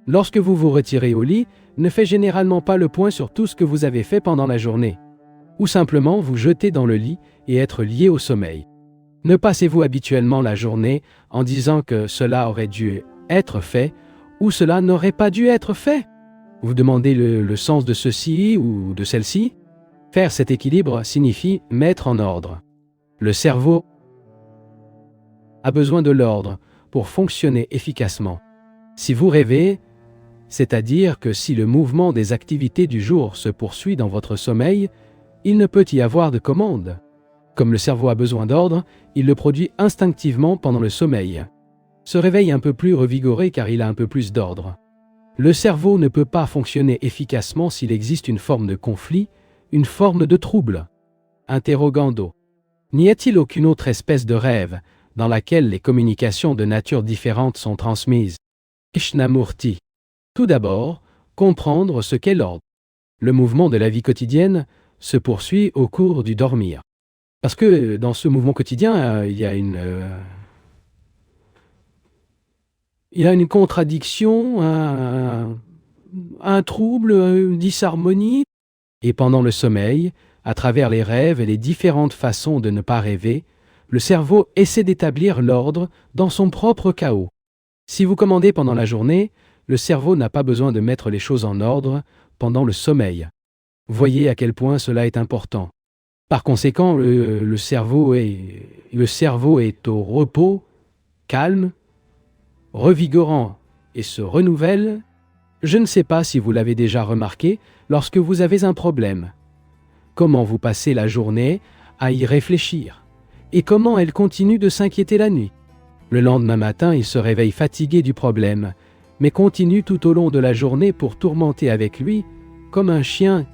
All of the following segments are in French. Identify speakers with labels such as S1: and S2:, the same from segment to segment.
S1: Lorsque vous vous retirez au lit, ne faites généralement pas le point sur tout ce que vous avez fait pendant la journée. Ou simplement vous jeter dans le lit et être lié au sommeil. Ne passez-vous habituellement la journée en disant que cela aurait dû être fait ou cela n'aurait pas dû être fait? Vous demandez le sens de ceci ou de celle-ci? Faire cet équilibre signifie mettre en ordre. Le cerveau a besoin de l'ordre pour fonctionner efficacement. Si vous rêvez, c'est-à-dire que si le mouvement des activités du jour se poursuit dans votre sommeil, il ne peut y avoir de commande. Comme le cerveau a besoin d'ordre, il le produit instinctivement pendant le sommeil. Se réveille un peu plus revigoré car il a un peu plus d'ordre. Le cerveau ne peut pas fonctionner efficacement s'il existe une forme de conflit, une forme de trouble. Interrogando. N'y a-t-il aucune autre espèce de rêve dans laquelle les communications de nature différente sont transmises? Krishnamurti. Tout d'abord, comprendre ce qu'est l'ordre. Le mouvement de la vie quotidienne se poursuit au cours du dormir. Parce que dans ce mouvement quotidien, il y a une contradiction, un trouble, une disharmonie. Et pendant le sommeil, à travers les rêves et les différentes façons de ne pas rêver, le cerveau essaie d'établir l'ordre dans son propre chaos. Si vous commandez pendant la journée, le cerveau n'a pas besoin de mettre les choses en ordre pendant le sommeil. Voyez à quel point cela est important. Par conséquent, le cerveau est au repos, calme, revigorant et se renouvelle. Je ne sais pas si vous l'avez déjà remarqué lorsque vous avez un problème. Comment vous passez la journée à y réfléchir et comment elle continue de s'inquiéter la nuit. Le lendemain matin, il se réveille fatigué du problème, mais continue tout au long de la journée pour tourmenter avec lui, comme un chien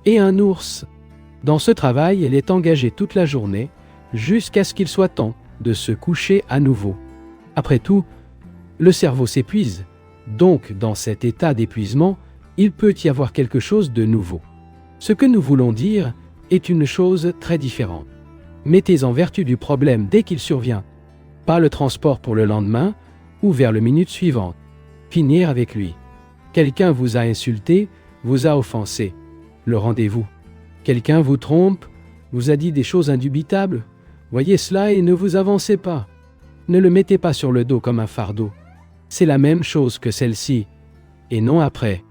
S1: et un ours. Dans ce travail, elle est engagée toute la journée, jusqu'à ce qu'il soit temps de se coucher à nouveau. Après tout, le cerveau s'épuise, donc dans cet état d'épuisement, il peut y avoir quelque chose de nouveau. Ce que nous voulons dire est une chose très différente. Mettez en vertu du problème dès qu'il survient, pas le transport pour le lendemain ou vers le minute suivante. Finir avec lui. Quelqu'un vous a insulté, vous a offensé. Le rendez-vous. Quelqu'un vous trompe, vous a dit des choses indubitables. Voyez cela et ne vous avancez pas. Ne le mettez pas sur le dos comme un fardeau. C'est la même chose que celle-ci, et non après.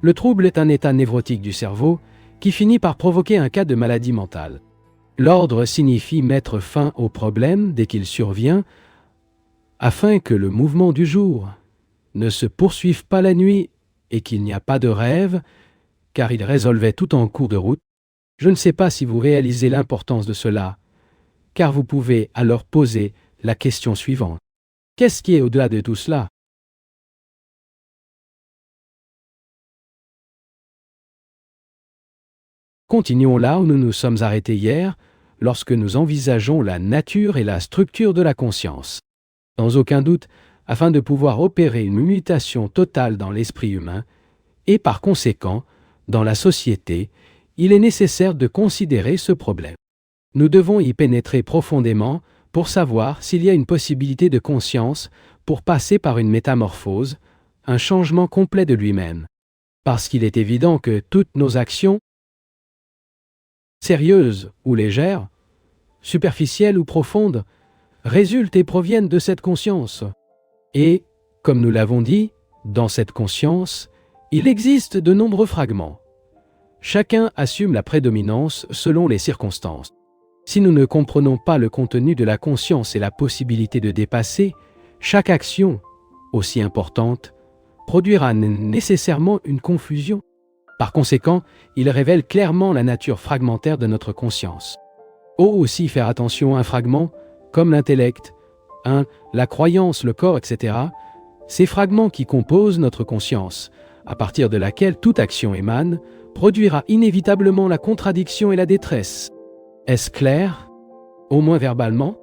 S1: Le trouble est un état névrotique du cerveau qui finit par provoquer un cas de maladie mentale. L'ordre signifie mettre fin au problème dès qu'il survient, afin que le mouvement du jour ne se poursuive pas la nuit et qu'il n'y a pas de rêve, car il résolvait tout en cours de route. Je ne sais pas si vous réalisez l'importance de cela, car vous pouvez alors poser la question suivante. Qu'est-ce qui est au-delà de tout cela? Continuons là où nous nous sommes arrêtés hier, lorsque nous envisageons la nature et la structure de la conscience. Sans aucun doute, afin de pouvoir opérer une mutation totale dans l'esprit humain, et par conséquent, dans la société, il est nécessaire de considérer ce problème. Nous devons y pénétrer profondément pour savoir s'il y a une possibilité de conscience pour passer par une métamorphose, un changement complet de lui-même. Parce qu'il est évident que toutes nos actions, sérieuses ou légères, superficielles ou profondes, résultent et proviennent de cette conscience. Et, comme nous l'avons dit, dans cette conscience, il existe de nombreux fragments. Chacun assume la prédominance selon les circonstances. Si nous ne comprenons pas le contenu de la conscience et la possibilité de dépasser, chaque action, aussi importante, produira nécessairement une confusion. Par conséquent, il révèle clairement la nature fragmentaire de notre conscience. Aussi faire attention à un fragment, comme l'intellect, la croyance, le corps, etc., ces fragments qui composent notre conscience, à partir de laquelle toute action émane, produira inévitablement la contradiction et la détresse. Est-ce clair? Au moins verbalement?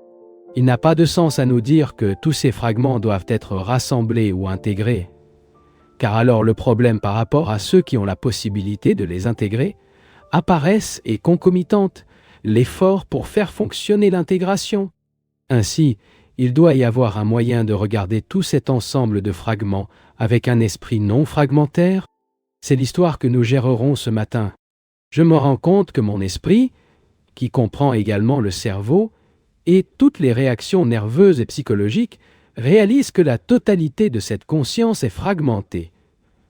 S1: Il n'a pas de sens à nous dire que tous ces fragments doivent être rassemblés ou intégrés, car alors le problème par rapport à ceux qui ont la possibilité de les intégrer apparaissent et concomitantes l'effort pour faire fonctionner l'intégration. Ainsi, il doit y avoir un moyen de regarder tout cet ensemble de fragments avec un esprit non fragmentaire? C'est l'histoire que nous gérerons ce matin. Je me rends compte que mon esprit, qui comprend également le cerveau, et toutes les réactions nerveuses et psychologiques, réalise que la totalité de cette conscience est fragmentée,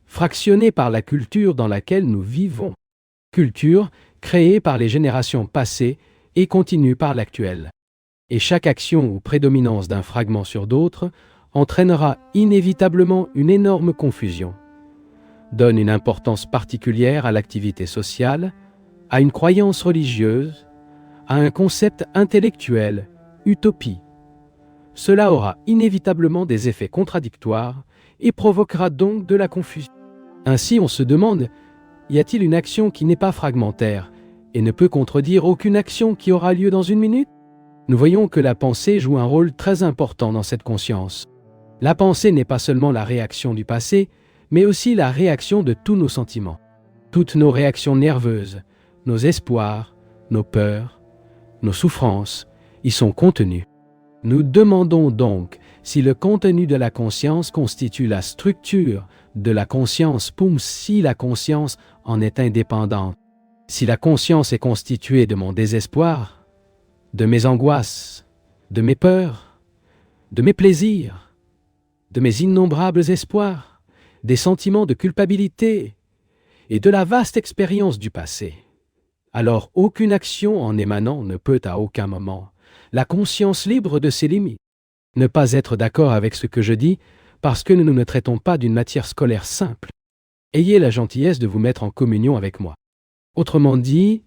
S1: fractionnée par la culture dans laquelle nous vivons. Culture créée par les générations passées et continue par l'actuelle. Et chaque action ou prédominance d'un fragment sur d'autres entraînera inévitablement une énorme confusion. Donne une importance particulière à l'activité sociale, à une croyance religieuse, à un concept intellectuel, utopie. Cela aura inévitablement des effets contradictoires et provoquera donc de la confusion. Ainsi, on se demande, y a-t-il une action qui n'est pas fragmentaire et ne peut contredire aucune action qui aura lieu dans une minute? Nous voyons que la pensée joue un rôle très important dans cette conscience. La pensée n'est pas seulement la réaction du passé, mais aussi la réaction de tous nos sentiments. Toutes nos réactions nerveuses, nos espoirs, nos peurs, nos souffrances y sont contenues. Nous demandons donc si le contenu de la conscience constitue la structure de la conscience, si la conscience en est indépendante. Si la conscience est constituée de mon désespoir, de mes angoisses, de mes peurs, de mes plaisirs, de mes innombrables espoirs, des sentiments de culpabilité et de la vaste expérience du passé, alors aucune action en émanant ne peut à aucun moment, la conscience libre de ses limites, ne pas être d'accord avec ce que je dis parce que nous ne traitons pas d'une matière scolaire simple. Ayez la gentillesse de vous mettre en communion avec moi. Autrement dit,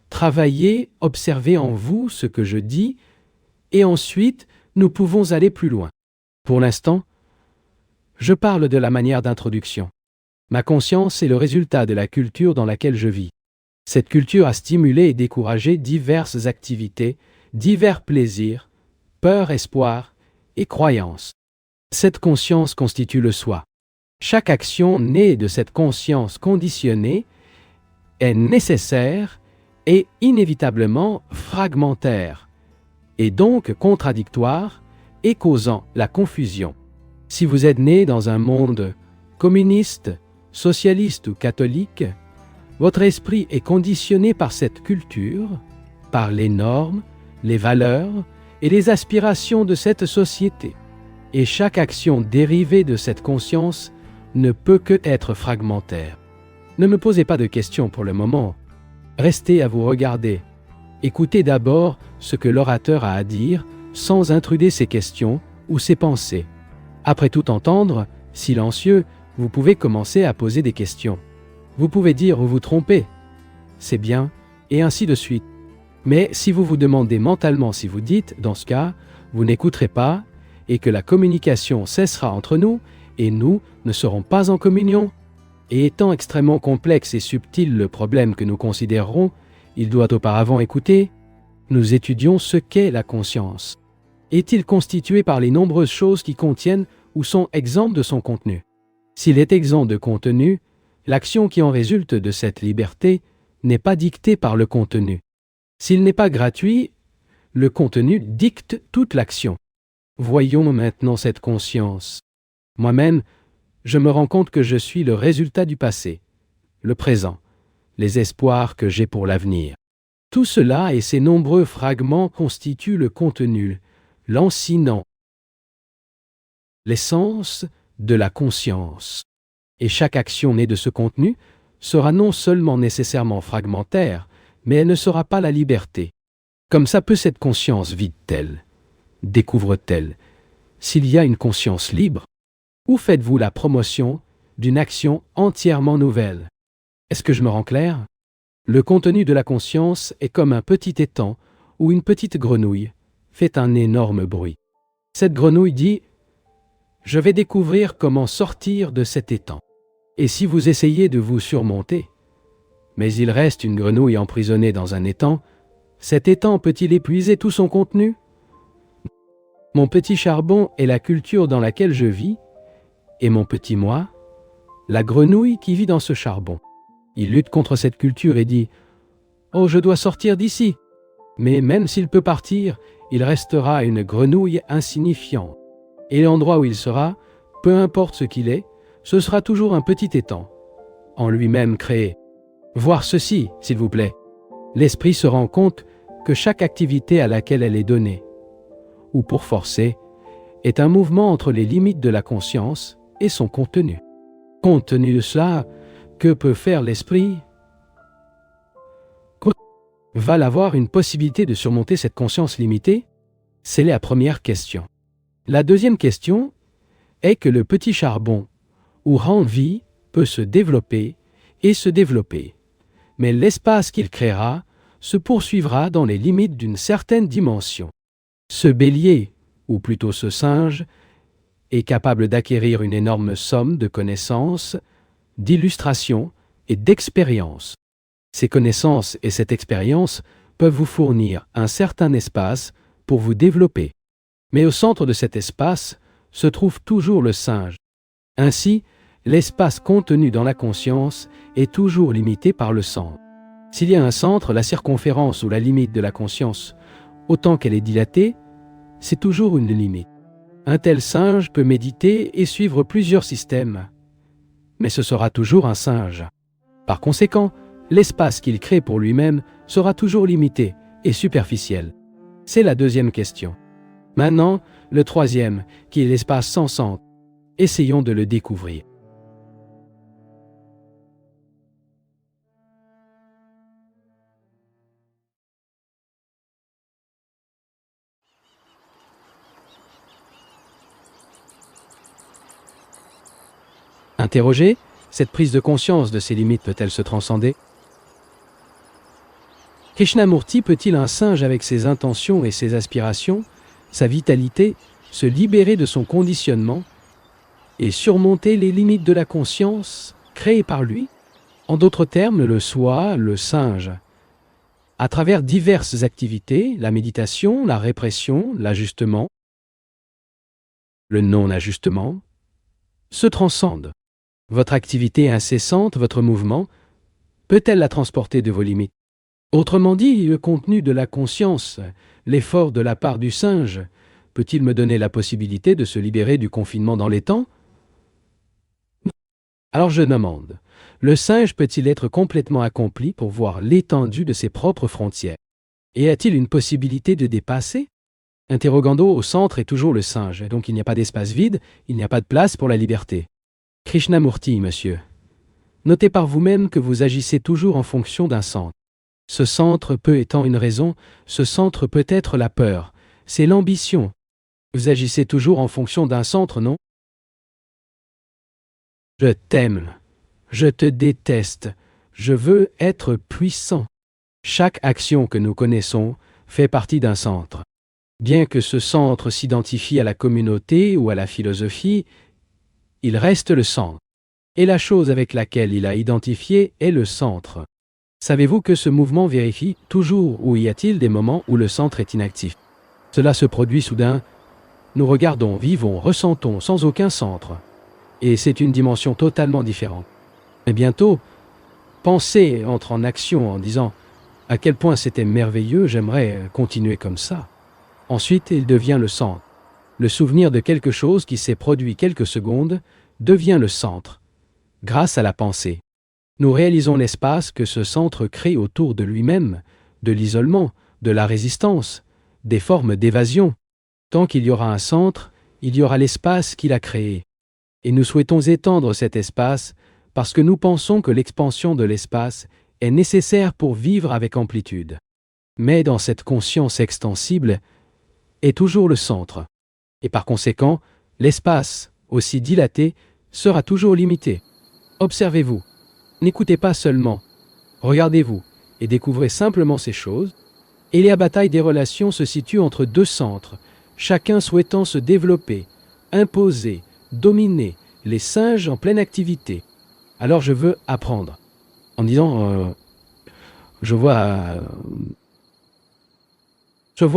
S1: travaillez, observez en vous ce que je dis, et ensuite nous pouvons aller plus loin. Pour l'instant, je parle de la manière d'introduction. Ma conscience est le résultat de la culture dans laquelle je vis. Cette culture a stimulé et découragé diverses activités, divers plaisirs, peurs, espoirs et croyances. Cette conscience constitue le soi. Chaque action née de cette conscience conditionnée est nécessaire et inévitablement fragmentaire, et donc contradictoire et causant la confusion. Si vous êtes né dans un monde communiste, socialiste ou catholique, votre esprit est conditionné par cette culture, par les normes, les valeurs et les aspirations de cette société. Et chaque action dérivée de cette conscience ne peut que être fragmentaire. Ne me posez pas de questions pour le moment. Restez à vous regarder. Écoutez d'abord ce que l'orateur a à dire sans intruder ses questions ou ses pensées. Après tout entendre, silencieux, vous pouvez commencer à poser des questions. Vous pouvez dire ou vous tromper. C'est bien, et ainsi de suite. Mais si vous vous demandez mentalement si vous dites, dans ce cas, vous n'écouterez pas, et que la communication cessera entre nous, et nous ne serons pas en communion. Et étant extrêmement complexe et subtil le problème que nous considérerons, il doit auparavant écouter. Nous étudions ce qu'est la conscience. Est-il constitué par les nombreuses choses qui contiennent ou sont exemptes de son contenu? S'il est exempt de contenu, l'action qui en résulte de cette liberté n'est pas dictée par le contenu. S'il n'est pas gratuit, le contenu dicte toute l'action. Voyons maintenant cette conscience. Moi-même, je me rends compte que je suis le résultat du passé, le présent, les espoirs que j'ai pour l'avenir. Tout cela et ces nombreux fragments constituent le contenu, lancinant, l'essence de la conscience. Et chaque action née de ce contenu sera non seulement nécessairement fragmentaire, mais elle ne sera pas la liberté. Comme ça peut cette conscience vide-t-elle, découvre-t-elle, s'il y a une conscience libre? Où faites-vous la promotion d'une action entièrement nouvelle? Est-ce que je me rends clair? Le contenu de la conscience est comme un petit étang où une petite grenouille fait un énorme bruit. Cette grenouille dit « Je vais découvrir comment sortir de cet étang ». Et si vous essayez de vous surmonter, mais il reste une grenouille emprisonnée dans un étang, cet étang peut-il épuiser tout son contenu? Mon petit charbon est la culture dans laquelle je vis, et mon petit moi, la grenouille qui vit dans ce charbon. Il lutte contre cette culture et dit « Oh, je dois sortir d'ici !» Mais même s'il peut partir, il restera une grenouille insignifiante. Et l'endroit où il sera, peu importe ce qu'il est, ce sera toujours un petit étang, en lui-même créé. Voir ceci, s'il vous plaît. L'esprit se rend compte que chaque activité à laquelle elle est donnée, ou pour forcer, est un mouvement entre les limites de la conscience et son contenu. Compte tenu de cela, que peut faire l'esprit? Va-t-il avoir une possibilité de surmonter cette conscience limitée? C'est la première question. La deuxième question est que le petit charbon, ou rend-vie, peut se développer et se développer, mais l'espace qu'il créera se poursuivra dans les limites d'une certaine dimension. Ce bélier, ou plutôt ce singe, est capable d'acquérir une énorme somme de connaissances, d'illustrations et d'expériences. Ces connaissances et cette expérience peuvent vous fournir un certain espace pour vous développer. Mais au centre de cet espace se trouve toujours le singe. Ainsi, l'espace contenu dans la conscience est toujours limité par le centre. S'il y a un centre, la circonférence ou la limite de la conscience, autant qu'elle est dilatée, c'est toujours une limite. Un tel singe peut méditer et suivre plusieurs systèmes, mais ce sera toujours un singe. Par conséquent, l'espace qu'il crée pour lui-même sera toujours limité et superficiel. C'est la deuxième question. Maintenant, le troisième, qui est l'espace sans centre. Essayons de le découvrir. Interrogé, cette prise de conscience de ses limites peut-elle se transcender? Krishnamurti peut-il, un singe avec ses intentions et ses aspirations, sa vitalité, se libérer de son conditionnement et surmonter les limites de la conscience créée par lui? En d'autres termes, le soi, le singe, à travers diverses activités, la méditation, la répression, l'ajustement, le non-ajustement, se transcende. Votre activité incessante, votre mouvement, peut-elle la transporter de vos limites? Autrement dit, le contenu de la conscience, l'effort de la part du singe, peut-il me donner la possibilité de se libérer du confinement dans les temps? Alors je demande, le singe peut-il être complètement accompli pour voir l'étendue de ses propres frontières? Et a-t-il une possibilité de dépasser? Interrogando, au centre est toujours le singe, donc il n'y a pas d'espace vide, il n'y a pas de place pour la liberté. Krishnamurti, monsieur. Notez par vous-même que vous agissez toujours en fonction d'un centre. Ce centre peut étant une raison, ce centre peut être la peur, c'est l'ambition. Vous agissez toujours en fonction d'un centre, non? Je t'aime, je te déteste, je veux être puissant. Chaque action que nous connaissons fait partie d'un centre. Bien que ce centre s'identifie à la communauté ou à la philosophie, il reste le centre. Et la chose avec laquelle il a identifié est le centre. Savez-vous que ce mouvement vérifie toujours où y a-t-il des moments où le centre est inactif? Cela se produit soudain. Nous regardons, vivons, ressentons sans aucun centre. Et c'est une dimension totalement différente. Mais bientôt, pensée entre en action en disant « à quel point c'était merveilleux, j'aimerais continuer comme ça ». Ensuite, il devient le centre. Le souvenir de quelque chose qui s'est produit quelques secondes devient le centre, grâce à la pensée. Nous réalisons l'espace que ce centre crée autour de lui-même, de l'isolement, de la résistance, des formes d'évasion. Tant qu'il y aura un centre, il y aura l'espace qu'il a créé. Et nous souhaitons étendre cet espace parce que nous pensons que l'expansion de l'espace est nécessaire pour vivre avec amplitude. Mais dans cette conscience extensible est toujours le centre. Et par conséquent, l'espace, aussi dilaté, sera toujours limité. Observez-vous. N'écoutez pas seulement. Regardez-vous et découvrez simplement ces choses. Et la bataille des relations se situe entre deux centres, chacun souhaitant se développer, imposer, dominer, les singes en pleine activité. Alors je veux apprendre. En disant, je vois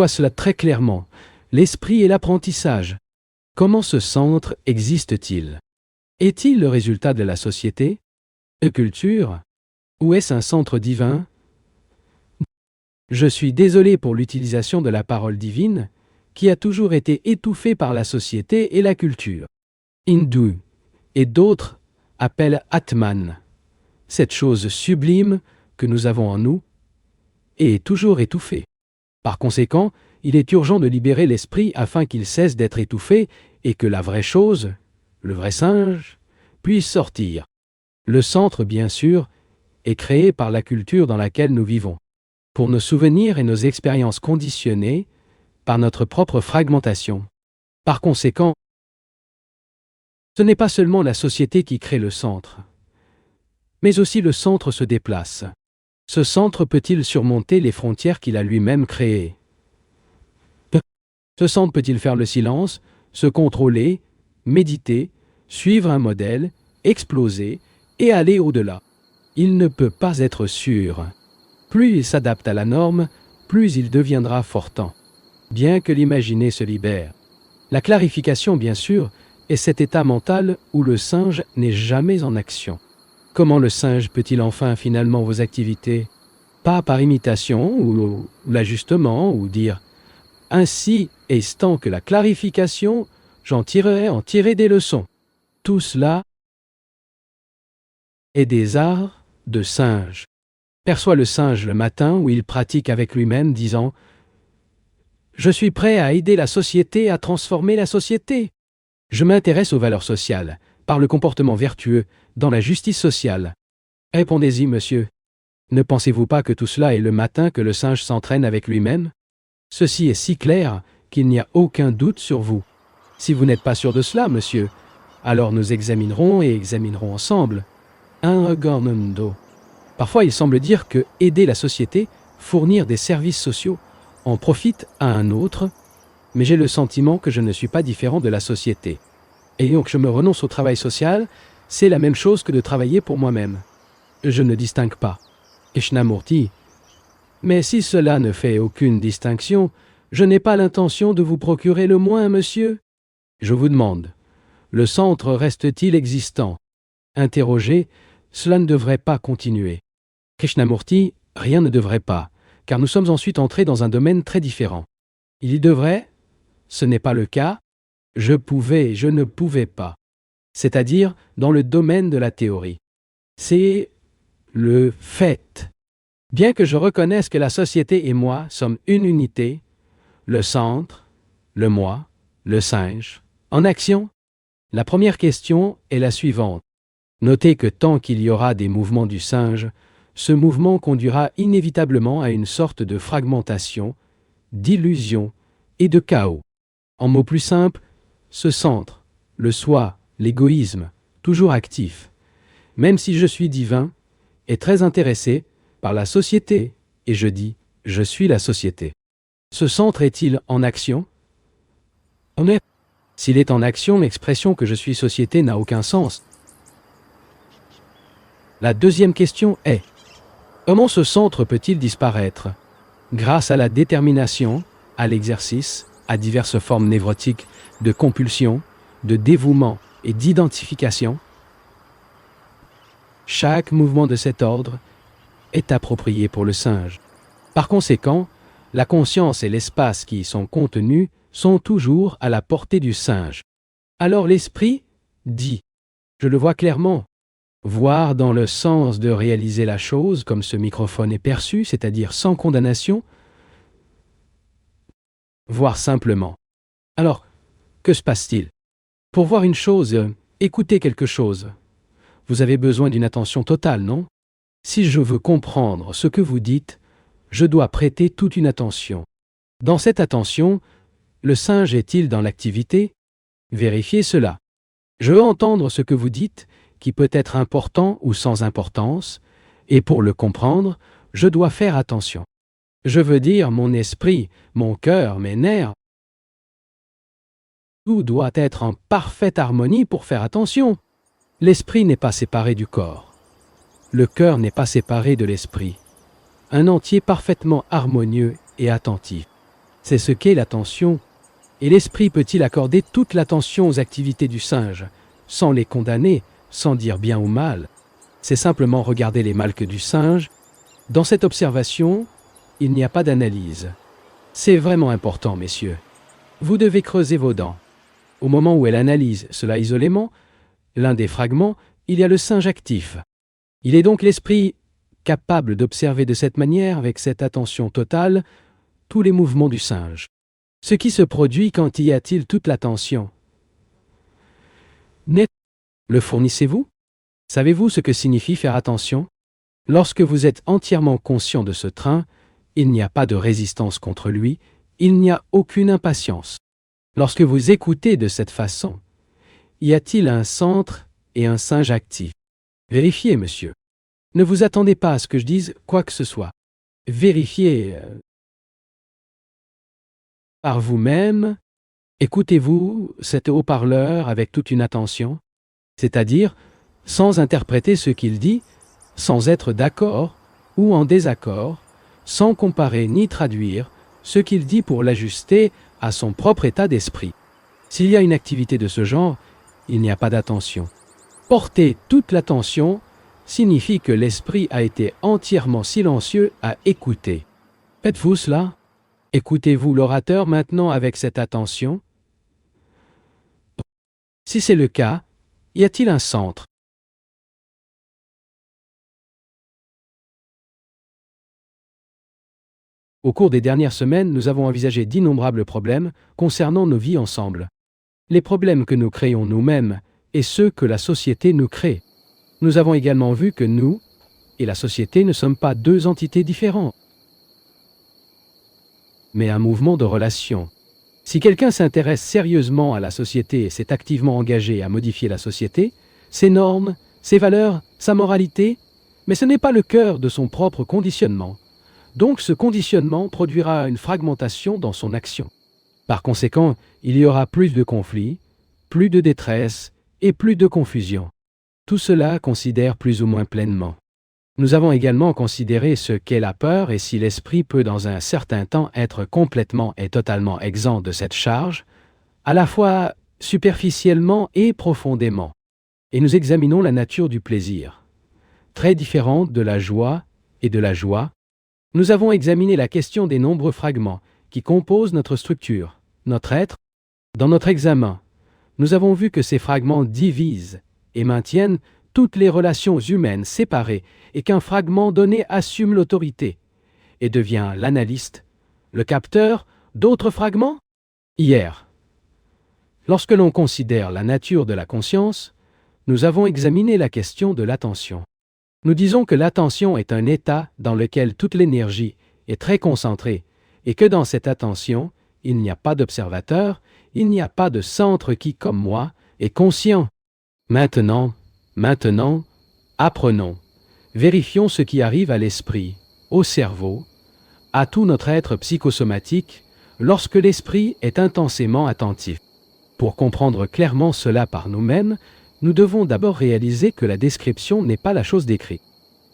S1: cela très clairement. L'esprit et l'apprentissage. Comment ce centre existe-t-il? Est-il le résultat de la société? Une culture? Ou est-ce un centre divin? Je suis désolé pour l'utilisation de la parole divine, qui a toujours été étouffée par la société et la culture. Hindou, et d'autres appellent Atman, cette chose sublime que nous avons en nous, et est toujours étouffée. Par conséquent, il est urgent de libérer l'esprit afin qu'il cesse d'être étouffé et que la vraie chose, le vrai singe, puisse sortir. Le centre, bien sûr, est créé par la culture dans laquelle nous vivons, pour nos souvenirs et nos expériences conditionnées par notre propre fragmentation. Par conséquent, ce n'est pas seulement la société qui crée le centre, mais aussi le centre se déplace. Ce centre peut-il surmonter les frontières qu'il a lui-même créées? Ce centre peut-il faire le silence, se contrôler, méditer, suivre un modèle, exploser et aller au-delà? Il ne peut pas être sûr. Plus il s'adapte à la norme, plus il deviendra fortant, bien que l'imaginé se libère. La clarification, bien sûr, est cet état mental où le singe n'est jamais en action. Comment le singe peut-il enfin finalement vos activités? Pas par imitation ou l'ajustement ou dire « Ainsi est-ce tant que la clarification, j'en tirerai en tirer des leçons ». Tout cela est des arts de singe. Perçoit le singe le matin où il pratique avec lui-même disant « Je suis prêt à aider la société à transformer la société. Je m'intéresse aux valeurs sociales, par le comportement vertueux, dans la justice sociale. » Répondez-y, monsieur. Ne pensez-vous pas que tout cela est le matin que le singe s'entraîne avec lui-même? Ceci est si clair qu'il n'y a aucun doute sur vous. Si vous n'êtes pas sûr de cela, monsieur, alors nous examinerons et examinerons ensemble. Un regornando. Parfois, il semble dire que aider la société, fournir des services sociaux, en profite à un autre, mais j'ai le sentiment que je ne suis pas différent de la société. Et donc je me renonce au travail social, c'est la même chose que de travailler pour moi-même. Je ne distingue pas. Krishnamurti. Mais si cela ne fait aucune distinction, je n'ai pas l'intention de vous procurer le moins, monsieur. Je vous demande, le centre reste-t-il existant? Interrogé, cela ne devrait pas continuer. Krishnamurti, rien ne devrait pas, car nous sommes ensuite entrés dans un domaine très différent. Il y devrait, ce n'est pas le cas, je pouvais, je ne pouvais pas. C'est-à-dire dans le domaine de la théorie. C'est le fait. Bien que je reconnaisse que la société et moi sommes une unité, le centre, le moi, le singe, en action, la première question est la suivante. Notez que tant qu'il y aura des mouvements du singe, ce mouvement conduira inévitablement à une sorte de fragmentation, d'illusion et de chaos. En mots plus simples, ce centre, le soi, l'égoïsme, toujours actif, même si je suis divin, est très intéressé par la société, et je dis « je suis la société ». Ce centre est-il en action? En effet, s'il est en action, l'expression que je suis société n'a aucun sens. La deuxième question est comment ce centre peut-il disparaître? Grâce à la détermination, à l'exercice, à diverses formes névrotiques de compulsion, de dévouement et d'identification. Chaque mouvement de cet ordre est approprié pour le singe. Par conséquent, la conscience et l'espace qui y sont contenus sont toujours à la portée du singe. Alors l'esprit dit, je le vois clairement, voir dans le sens de réaliser la chose comme ce microphone est perçu, c'est-à-dire sans condamnation, voir simplement. Alors, que se passe-t-il? Pour voir une chose, écouter quelque chose, vous avez besoin d'une attention totale, non? Si je veux comprendre ce que vous dites, je dois prêter toute une attention. Dans cette attention, le singe est-il dans l'activité? Vérifiez cela. Je veux entendre ce que vous dites, qui peut être important ou sans importance, et pour le comprendre, je dois faire attention. Je veux dire mon esprit, mon cœur, mes nerfs. Tout doit être en parfaite harmonie pour faire attention. L'esprit n'est pas séparé du corps. Le cœur n'est pas séparé de l'esprit. Un entier parfaitement harmonieux et attentif. C'est ce qu'est l'attention. Et l'esprit peut-il accorder toute l'attention aux activités du singe, sans les condamner, sans dire bien ou mal? C'est simplement regarder les malques du singe. Dans cette observation, il n'y a pas d'analyse. C'est vraiment important, messieurs. Vous devez creuser vos dents. Au moment où elle analyse cela isolément, l'un des fragments, il y a le singe actif. Il est donc l'esprit capable d'observer de cette manière, avec cette attention totale, tous les mouvements du singe. Ce qui se produit quand y a-t-il toute l'attention? Le fournissez-vous? Savez-vous ce que signifie faire attention? Lorsque vous êtes entièrement conscient de ce train, il n'y a pas de résistance contre lui, il n'y a aucune impatience. Lorsque vous écoutez de cette façon, y a-t-il un centre et un singe actif? Vérifiez, monsieur. Ne vous attendez pas à ce que je dise quoi que ce soit. Vérifiez par vous-même. Écoutez-vous cet haut-parleur avec toute une attention, c'est-à-dire sans interpréter ce qu'il dit, sans être d'accord ou en désaccord, sans comparer ni traduire ce qu'il dit pour l'ajuster à son propre état d'esprit. S'il y a une activité de ce genre, il n'y a pas d'attention. Porter toute l'attention signifie que l'esprit a été entièrement silencieux à écouter. Faites-vous cela? Écoutez-vous l'orateur maintenant avec cette attention? Si c'est le cas, y a-t-il un centre? Au cours des dernières semaines, nous avons envisagé d'innombrables problèmes concernant nos vies ensemble. Les problèmes que nous créons nous-mêmes et ceux que la société nous crée. Nous avons également vu que nous et la société ne sommes pas deux entités différentes, mais un mouvement de relations. Si quelqu'un s'intéresse sérieusement à la société et s'est activement engagé à modifier la société, ses normes, ses valeurs, sa moralité, mais ce n'est pas le cœur de son propre conditionnement. Donc ce conditionnement produira une fragmentation dans son action. Par conséquent, il y aura plus de conflits, plus de détresse et plus de confusion. Tout cela considère plus ou moins pleinement. Nous avons également considéré ce qu'est la peur et si l'esprit peut dans un certain temps être complètement et totalement exempt de cette charge, à la fois superficiellement et profondément. Et nous examinons la nature du plaisir, très différente de la joie et de la joie. Nous avons examiné la question des nombreux fragments qui composent notre structure, notre être. Dans notre examen, nous avons vu que ces fragments divisent et maintiennent toutes les relations humaines séparées et qu'un fragment donné assume l'autorité et devient l'analyste, le capteur d'autres fragments. Hier, lorsque l'on considère la nature de la conscience, nous avons examiné la question de l'attention. Nous disons que l'attention est un état dans lequel toute l'énergie est très concentrée et que dans cette attention, il n'y a pas d'observateur, il n'y a pas de centre qui, comme moi, est conscient. Maintenant, apprenons, vérifions ce qui arrive à l'esprit, au cerveau, à tout notre être psychosomatique, lorsque l'esprit est intensément attentif. Pour comprendre clairement cela par nous-mêmes, nous devons d'abord réaliser que la description n'est pas la chose décrite.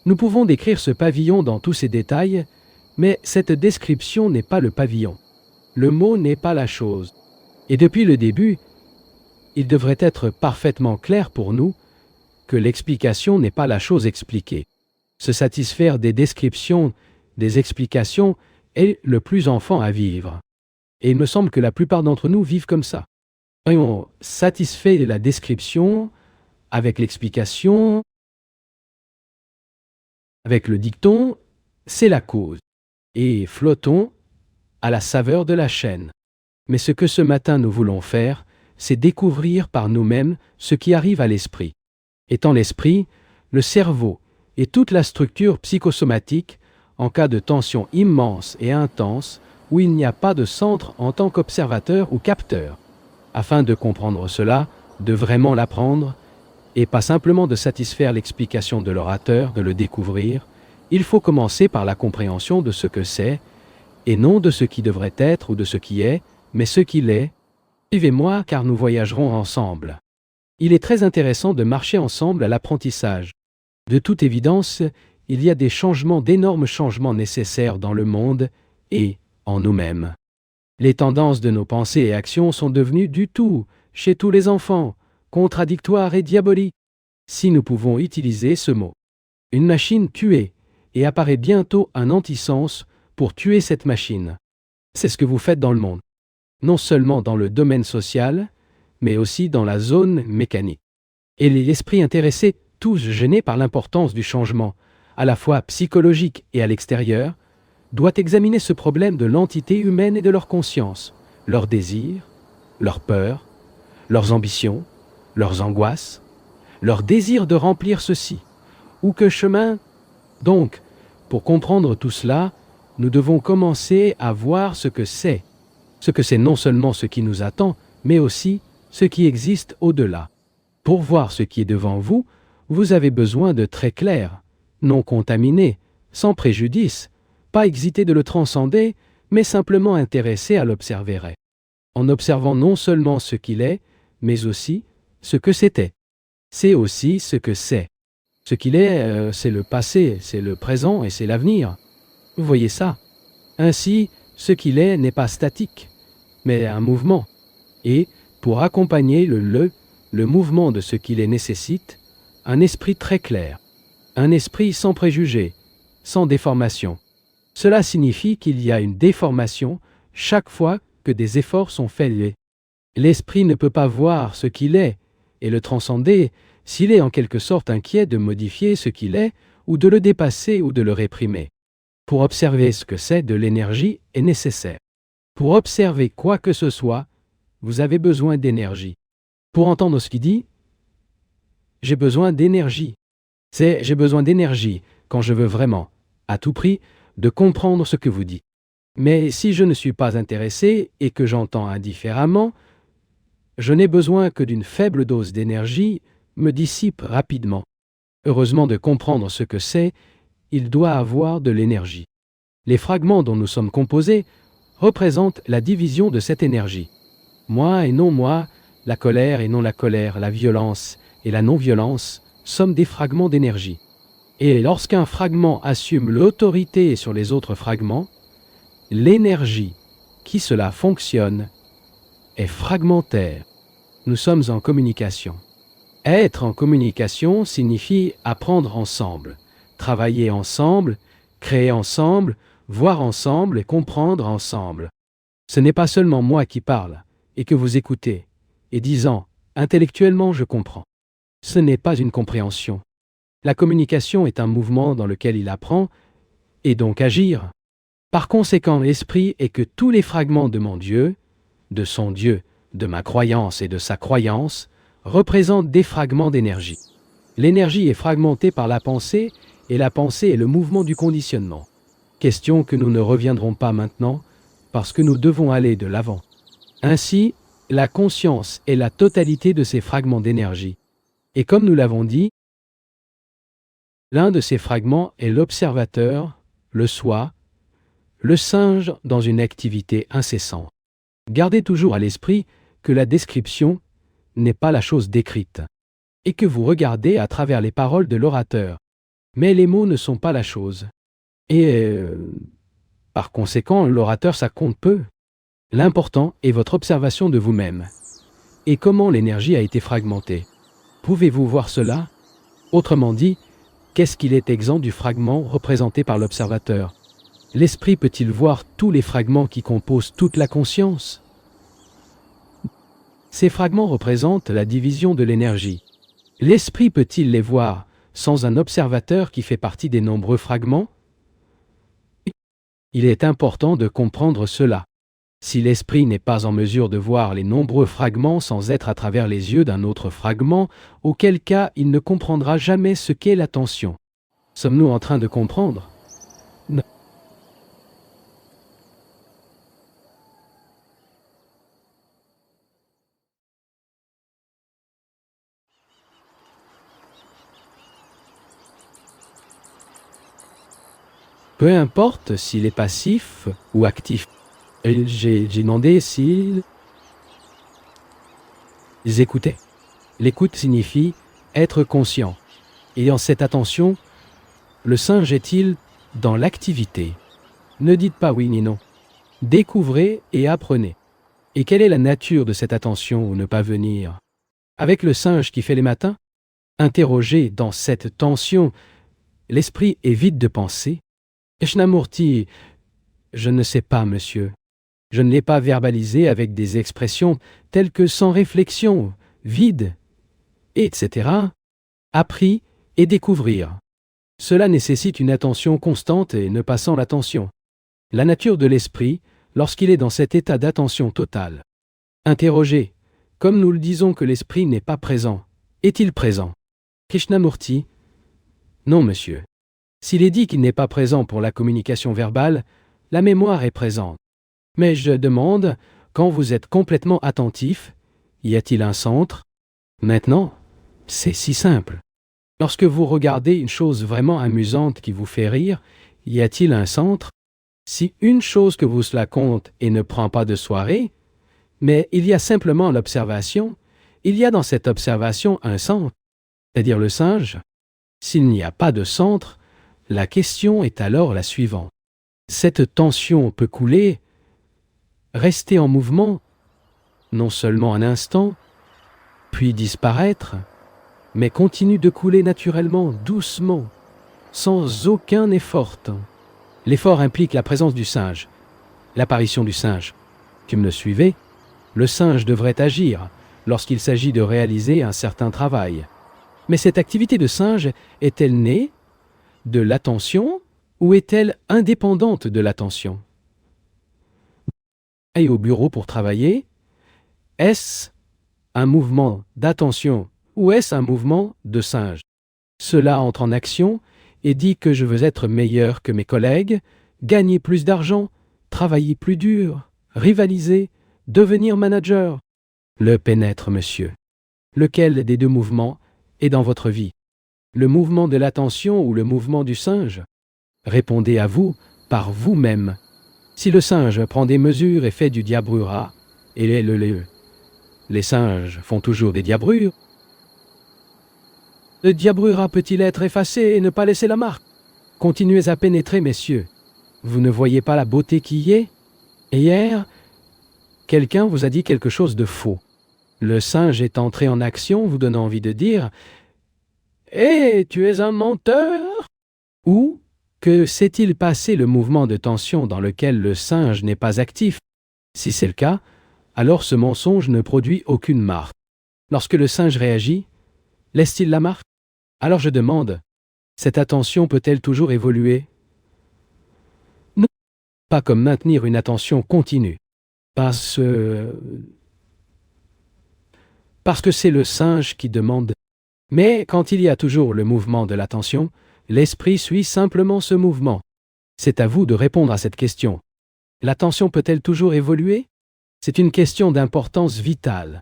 S1: Nous pouvons décrire ce pavillon dans tous ses détails, mais cette description n'est pas le pavillon. Le mot n'est pas la chose. Et depuis le début, il devrait être parfaitement clair pour nous que l'explication n'est pas la chose expliquée. Se satisfaire des descriptions, des explications, est le plus enfant à vivre. Et il me semble que la plupart d'entre nous vivent comme ça. Soyons satisfaits de la description, avec l'explication, avec le dicton, c'est la cause. Et flottons à la saveur de la chaîne. Mais ce que ce matin nous voulons faire, c'est découvrir par nous-mêmes ce qui arrive à l'esprit. Étant l'esprit, le cerveau et toute la structure psychosomatique, en cas de tension immense et intense, où il n'y a pas de centre en tant qu'observateur ou capteur. Afin de comprendre cela, de vraiment l'apprendre, et pas simplement de satisfaire l'explication de l'orateur, de le découvrir, il faut commencer par la compréhension de ce que c'est, et non de ce qui devrait être ou de ce qui est, mais ce qu'il est. Suivez-moi car nous voyagerons ensemble. Il est très intéressant de marcher ensemble à l'apprentissage. De toute évidence, il y a des changements, d'énormes changements nécessaires dans le monde et en nous-mêmes. Les tendances de nos pensées et actions sont devenues du tout, chez tous les enfants, contradictoires et diaboliques. Si nous pouvons utiliser ce mot. Une machine tuée, et apparaît bientôt un antisens pour tuer cette machine. C'est ce que vous faites dans le monde. Non seulement dans le domaine social, mais aussi dans la zone mécanique. Et l'esprit intéressé, tous gênés par l'importance du changement, à la fois psychologique et à l'extérieur, doit examiner ce problème de l'entité humaine et de leur conscience, leurs désirs, leurs peurs, leurs ambitions, leurs angoisses, leur désir de remplir ceci, ou que chemin. Donc, pour comprendre tout cela, nous devons commencer à voir ce que c'est non seulement ce qui nous attend, mais aussi ce qui existe au-delà. Pour voir ce qui est devant vous, vous avez besoin de très clair, non contaminé, sans préjudice, pas excité de le transcender, mais simplement intéressé à l'observer, en observant non seulement ce qu'il est, mais aussi ce que c'était. C'est aussi ce que c'est. Ce qu'il est, c'est le passé, c'est le présent et c'est l'avenir. Vous voyez ça? Ainsi, ce qu'il est n'est pas statique, mais un mouvement. Et, pour accompagner le mouvement de ce qu'il est nécessite, un esprit très clair, un esprit sans préjugés, sans déformation. Cela signifie qu'il y a une déformation chaque fois que des efforts sont faits. L'esprit ne peut pas voir ce qu'il est et le transcender s'il est en quelque sorte inquiet de modifier ce qu'il est ou de le dépasser ou de le réprimer. Pour observer ce que c'est de l'énergie est nécessaire. Pour observer quoi que ce soit, vous avez besoin d'énergie. Pour entendre ce qu'il dit, j'ai besoin d'énergie. J'ai besoin d'énergie quand je veux vraiment, à tout prix, de comprendre ce que vous dites. Mais si je ne suis pas intéressé et que j'entends indifféremment, je n'ai besoin que d'une faible dose d'énergie me dissipe rapidement. Heureusement de comprendre ce que c'est, il doit avoir de l'énergie. Les fragments dont nous sommes composés représentent la division de cette énergie. Moi et non moi, la colère et non la colère, la violence et la non-violence sommes des fragments d'énergie. Et lorsqu'un fragment assume l'autorité sur les autres fragments, l'énergie qui cela fonctionne est fragmentaire. Nous sommes en communication. Être en communication signifie apprendre ensemble, travailler ensemble, créer ensemble, voir ensemble et comprendre ensemble. Ce n'est pas seulement moi qui parle et que vous écoutez, et disant « intellectuellement je comprends ». Ce n'est pas une compréhension. La communication est un mouvement dans lequel il apprend, et donc agir. Par conséquent, l'esprit est que tous les fragments de mon Dieu, de son Dieu, de ma croyance et de sa croyance, représentent des fragments d'énergie. L'énergie est fragmentée par la pensée, et la pensée est le mouvement du conditionnement. Question que nous ne reviendrons pas maintenant, parce que nous devons aller de l'avant. Ainsi, la conscience est la totalité de ces fragments d'énergie. Et comme nous l'avons dit, l'un de ces fragments est l'observateur, le soi, le singe dans une activité incessante. Gardez toujours à l'esprit que la description n'est pas la chose décrite, et que vous regardez à travers les paroles de l'orateur. Mais les mots ne sont pas la chose. Et par conséquent, l'orateur ça compte peu. L'important est votre observation de vous-même. Et comment l'énergie a été fragmentée. Pouvez-vous voir cela? Autrement dit, qu'est-ce qu'il est exempt du fragment représenté par l'observateur? L'esprit peut-il voir tous les fragments qui composent toute la conscience? Ces fragments représentent la division de l'énergie. L'esprit peut-il les voir sans un observateur qui fait partie des nombreux fragments? Il est important de comprendre cela. Si l'esprit n'est pas en mesure de voir les nombreux fragments sans être à travers les yeux d'un autre fragment, auquel cas il ne comprendra jamais ce qu'est l'attention. Sommes-nous en train de comprendre? Non. Peu importe s'il est passif ou actif. J'ai demandé s'ils écoutaient. L'écoute signifie être conscient. Et en cette attention, le singe est-il dans l'activité? Ne dites pas oui ni non. Découvrez et apprenez. Et quelle est la nature de cette attention ou ne pas venir? Avec le singe qui fait les matins? Interrogez dans cette tension, l'esprit est vide de pensée. Krishnamurti, je ne sais pas, monsieur. Je ne l'ai pas verbalisé avec des expressions telles que sans réflexion, vide. etc., appris et découvrir. Cela nécessite une attention constante et ne pas sans l'attention. La nature de l'esprit, lorsqu'il est dans cet état d'attention totale. Interroger, comme nous le disons que l'esprit n'est pas présent, est-il présent? Krishnamurti: non, monsieur. S'il est dit qu'il n'est pas présent pour la communication verbale, la mémoire est présente. Mais je demande, quand vous êtes complètement attentif, y a-t-il un centre? Maintenant, c'est si simple. Lorsque vous regardez une chose vraiment amusante qui vous fait rire, y a-t-il un centre? Si une chose que vous cela compte et ne prend pas de soirée, mais il y a simplement l'observation, il y a dans cette observation un centre, c'est-à-dire le singe. S'il n'y a pas de centre, la question est alors la suivante. Cette tension peut couler, rester en mouvement, non seulement un instant, puis disparaître, mais continue de couler naturellement, doucement, sans aucun effort. L'effort implique la présence du singe, l'apparition du singe. Tu me le suivais? Le singe devrait agir lorsqu'il s'agit de réaliser un certain travail. Mais cette activité de singe est-elle née de l'attention ou est-elle indépendante de l'attention? Et au bureau pour travailler, est-ce un mouvement d'attention ou est-ce un mouvement de singe? Cela entre en action et dit que je veux être meilleur que mes collègues, gagner plus d'argent, travailler plus dur, rivaliser, devenir manager. Le pénètre, monsieur. Lequel des deux mouvements est dans votre vie? Le mouvement de l'attention ou le mouvement du singe? Répondez à vous par vous-même. Si le singe prend des mesures et fait du diabrura, et les singes font toujours des diabrures, le diabrura peut-il être effacé et ne pas laisser la marque? Continuez à pénétrer, messieurs. Vous ne voyez pas la beauté qui y est? Hier, quelqu'un vous a dit quelque chose de faux. Le singe est entré en action, vous donnant envie de dire « Hé, tu es un menteur !» Ou que s'est-il passé le mouvement de tension dans lequel le singe n'est pas actif? Si c'est le cas, alors ce mensonge ne produit aucune marque. Lorsque le singe réagit, laisse-t-il la marque? Alors je demande, cette attention peut-elle toujours évoluer? Non, pas comme maintenir une attention continue. Parce que c'est le singe qui demande. Mais quand il y a toujours le mouvement de l'attention, l'esprit suit simplement ce mouvement. C'est à vous de répondre à cette question. L'attention peut-elle toujours évoluer? C'est une question d'importance vitale.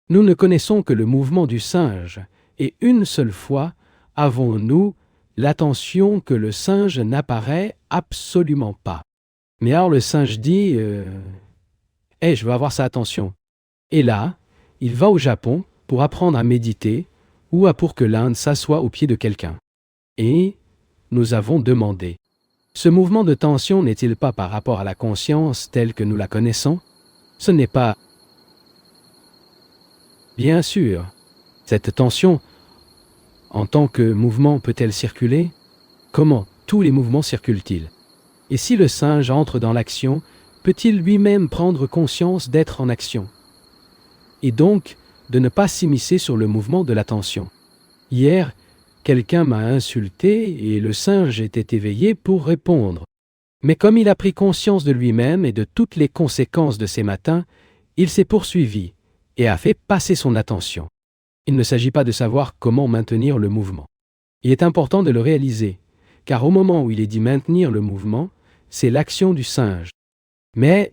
S1: Nous ne connaissons que le mouvement du singe, et une seule fois avons-nous l'attention que le singe n'apparaît absolument pas. Mais alors le singe dit « Hey, je veux avoir sa attention ». Et là, il va au Japon pour apprendre à méditer ou pour que l'Inde s'assoie au pied de quelqu'un. Et nous avons demandé, ce mouvement de tension n'est-il pas par rapport à la conscience telle que nous la connaissons? Ce n'est pas... Bien sûr, cette tension, en tant que mouvement, peut-elle circuler? Comment tous les mouvements circulent-ils? Et si le singe entre dans l'action, peut-il lui-même prendre conscience d'être en action? Et donc, de ne pas s'immiscer sur le mouvement de l'attention. Hier, quelqu'un m'a insulté et le singe était éveillé pour répondre. Mais comme il a pris conscience de lui-même et de toutes les conséquences de ses matins, il s'est poursuivi et a fait passer son attention. Il ne s'agit pas de savoir comment maintenir le mouvement. Il est important de le réaliser, car au moment où il est dit maintenir le mouvement, c'est l'action du singe. Mais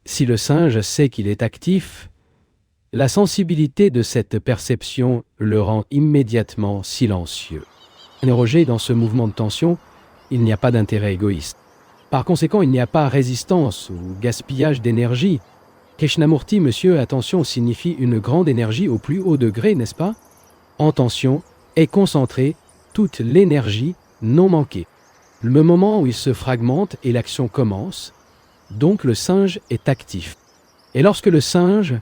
S1: si le singe sait qu'il est actif, la sensibilité de cette perception le rend immédiatement silencieux. Interrogé dans ce mouvement de tension, il n'y a pas d'intérêt égoïste. Par conséquent, il n'y a pas résistance ou gaspillage d'énergie. Krishnamurti, monsieur, attention signifie une grande énergie au plus haut degré, n'est-ce pas? En tension est concentrée toute l'énergie non manquée. Le moment où il se fragmente et l'action commence, donc le singe est actif. Et lorsque le singe,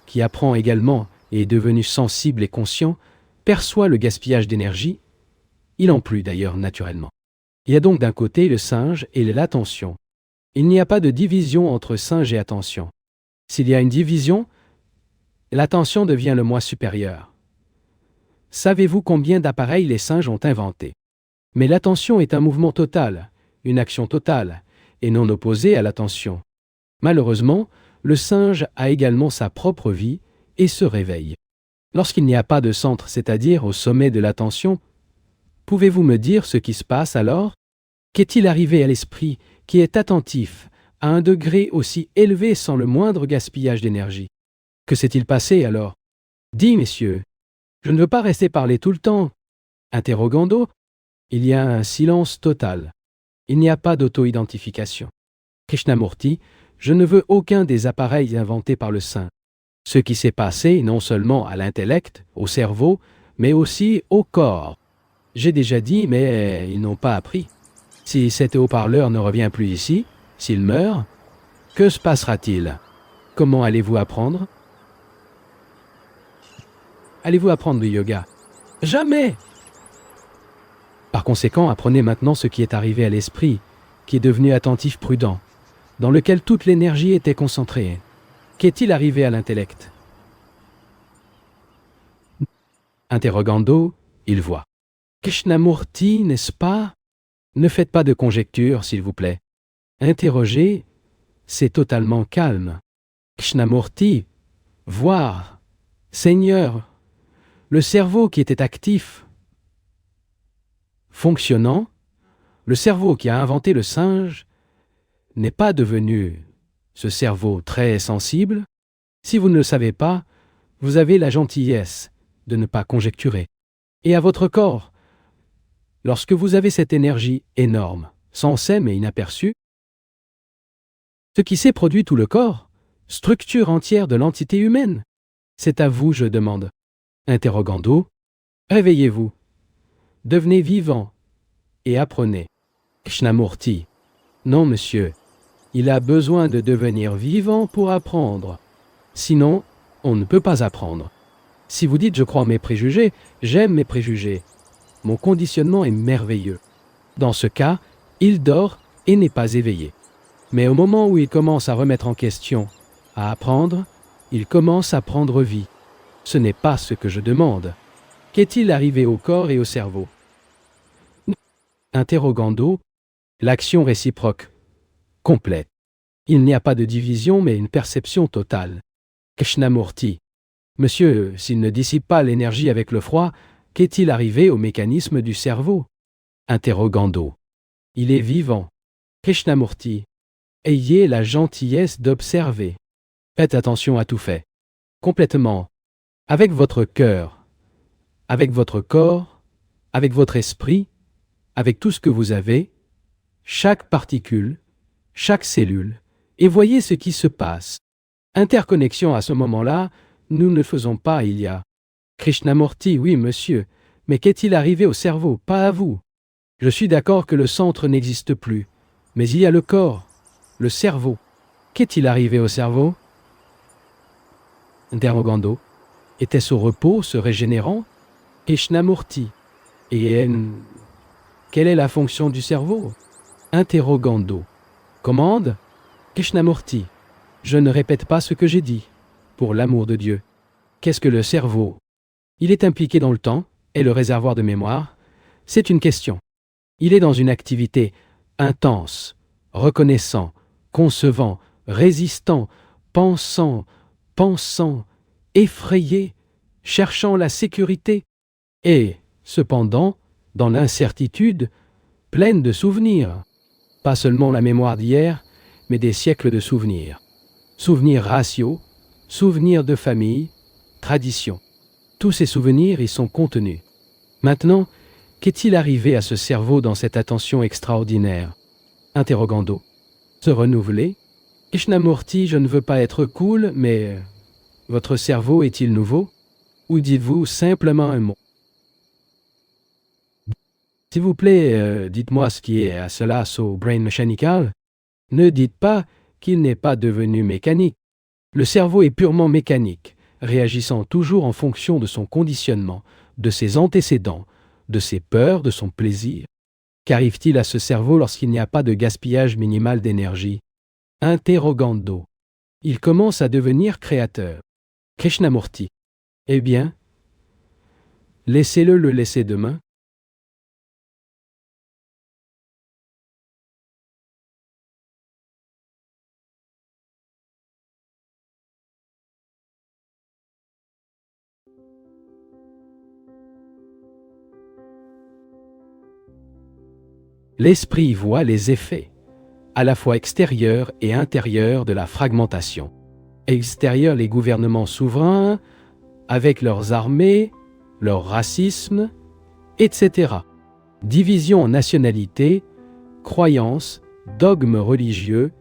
S1: qui apprend également et est devenu sensible et conscient, perçoit le gaspillage d'énergie, il en plut d'ailleurs naturellement. Il y a donc d'un côté le singe et l'attention. Il n'y a pas de division entre singe et attention. S'il y a une division, l'attention devient le moi supérieur. Savez-vous combien d'appareils les singes ont inventés? Mais l'attention est un mouvement total, une action totale, et non opposée à l'attention. Malheureusement, le singe a également sa propre vie et se réveille. Lorsqu'il n'y a pas de centre, c'est-à-dire au sommet de l'attention, pouvez-vous me dire ce qui se passe alors? Qu'est-il arrivé à l'esprit qui est attentif à un degré aussi élevé sans le moindre gaspillage d'énergie? Que s'est-il passé alors? Dis, messieurs, je ne veux pas rester parler tout le temps. Interrogando, il y a un silence total. Il n'y a pas d'auto-identification. Krishnamurti, je ne veux aucun des appareils inventés par le saint. Ce qui s'est passé non seulement à l'intellect, au cerveau, mais aussi au corps. J'ai déjà dit, mais ils n'ont pas appris. Si cet haut-parleur ne revient plus ici, s'il meurt, que se passera-t-il? Comment allez-vous apprendre? Allez-vous apprendre le yoga? Jamais! Par conséquent, apprenez maintenant ce qui est arrivé à l'esprit, qui est devenu attentif prudent, dans lequel toute l'énergie était concentrée. Qu'est-il arrivé à l'intellect? Interrogando, il voit. Krishnamurti, n'est-ce pas? Ne faites pas de conjectures, s'il vous plaît. Interroger, c'est totalement calme. Krishnamurti, voir, Seigneur, le cerveau qui était actif, fonctionnant, le cerveau qui a inventé le singe, n'est pas devenu ce cerveau très sensible. Si vous ne le savez pas, vous avez la gentillesse de ne pas conjecturer. Et à votre corps, lorsque vous avez cette énergie énorme, sans sème et inaperçue, ce qui s'est produit tout le corps, structure entière de l'entité humaine. C'est à vous, je demande. Interrogando, réveillez-vous, devenez vivant et apprenez. Krishnamurti, non monsieur, il a besoin de devenir vivant pour apprendre. Sinon, on ne peut pas apprendre. Si vous dites je crois en mes préjugés, j'aime mes préjugés. Mon conditionnement est merveilleux. Dans ce cas, il dort et n'est pas éveillé. Mais au moment où il commence à remettre en question, à apprendre, il commence à prendre vie. Ce n'est pas ce que je demande. Qu'est-il arrivé au corps et au cerveau? Interrogando, l'action réciproque, complète. Il n'y a pas de division mais une perception totale. Krishnamurti, monsieur, s'il ne dissipe pas l'énergie avec le froid, qu'est-il arrivé au mécanisme du cerveau? Interrogando, il est vivant. Krishnamurti, ayez la gentillesse d'observer. Faites attention à tout fait. Complètement. Avec votre cœur, avec votre corps, avec votre esprit, avec tout ce que vous avez, chaque particule, chaque cellule, et voyez ce qui se passe. Interconnexion à ce moment-là, nous ne le faisons pas il y a. Krishnamurti, oui monsieur, mais qu'est-il arrivé au cerveau, pas à vous? Je suis d'accord que le centre n'existe plus, mais il y a le corps, le cerveau. Qu'est-il arrivé au cerveau? Interrogando, était-ce au repos, se régénérant? Krishnamurti, et quelle est la fonction du cerveau? Interrogando, commande? Krishnamurti, je ne répète pas ce que j'ai dit, pour l'amour de Dieu. Qu'est-ce que le cerveau? Il est impliqué dans le temps, est le réservoir de mémoire. C'est une question. Il est dans une activité intense, reconnaissant, concevant, résistant, pensant, effrayé, cherchant la sécurité, et, cependant, dans l'incertitude, pleine de souvenirs. Pas seulement la mémoire d'hier, mais des siècles de souvenirs. Souvenirs raciaux, souvenirs de famille, tradition. Tous ces souvenirs y sont contenus. Maintenant, qu'est-il arrivé à ce cerveau dans cette attention extraordinaire? Interrogando. Se renouveler? Krishnamurti, je ne veux pas être cool, mais votre cerveau est-il nouveau? Ou dites-vous simplement un mot? S'il vous plaît, dites-moi ce qui est à cela au brain mechanical. Ne dites pas qu'il n'est pas devenu mécanique. Le cerveau est purement mécanique, réagissant toujours en fonction de son conditionnement, de ses antécédents, de ses peurs, de son plaisir. Qu'arrive-t-il à ce cerveau lorsqu'il n'y a pas de gaspillage minimal d'énergie? Interrogando. Il commence à devenir créateur. Krishnamurti. Eh bien, Laissez-le le laisser demain. L'esprit voit les effets, à la fois extérieurs et intérieurs de la fragmentation. Extérieur, les gouvernements souverains, avec leurs armées, leur racisme, etc. Division en nationalités, croyances, dogmes religieux,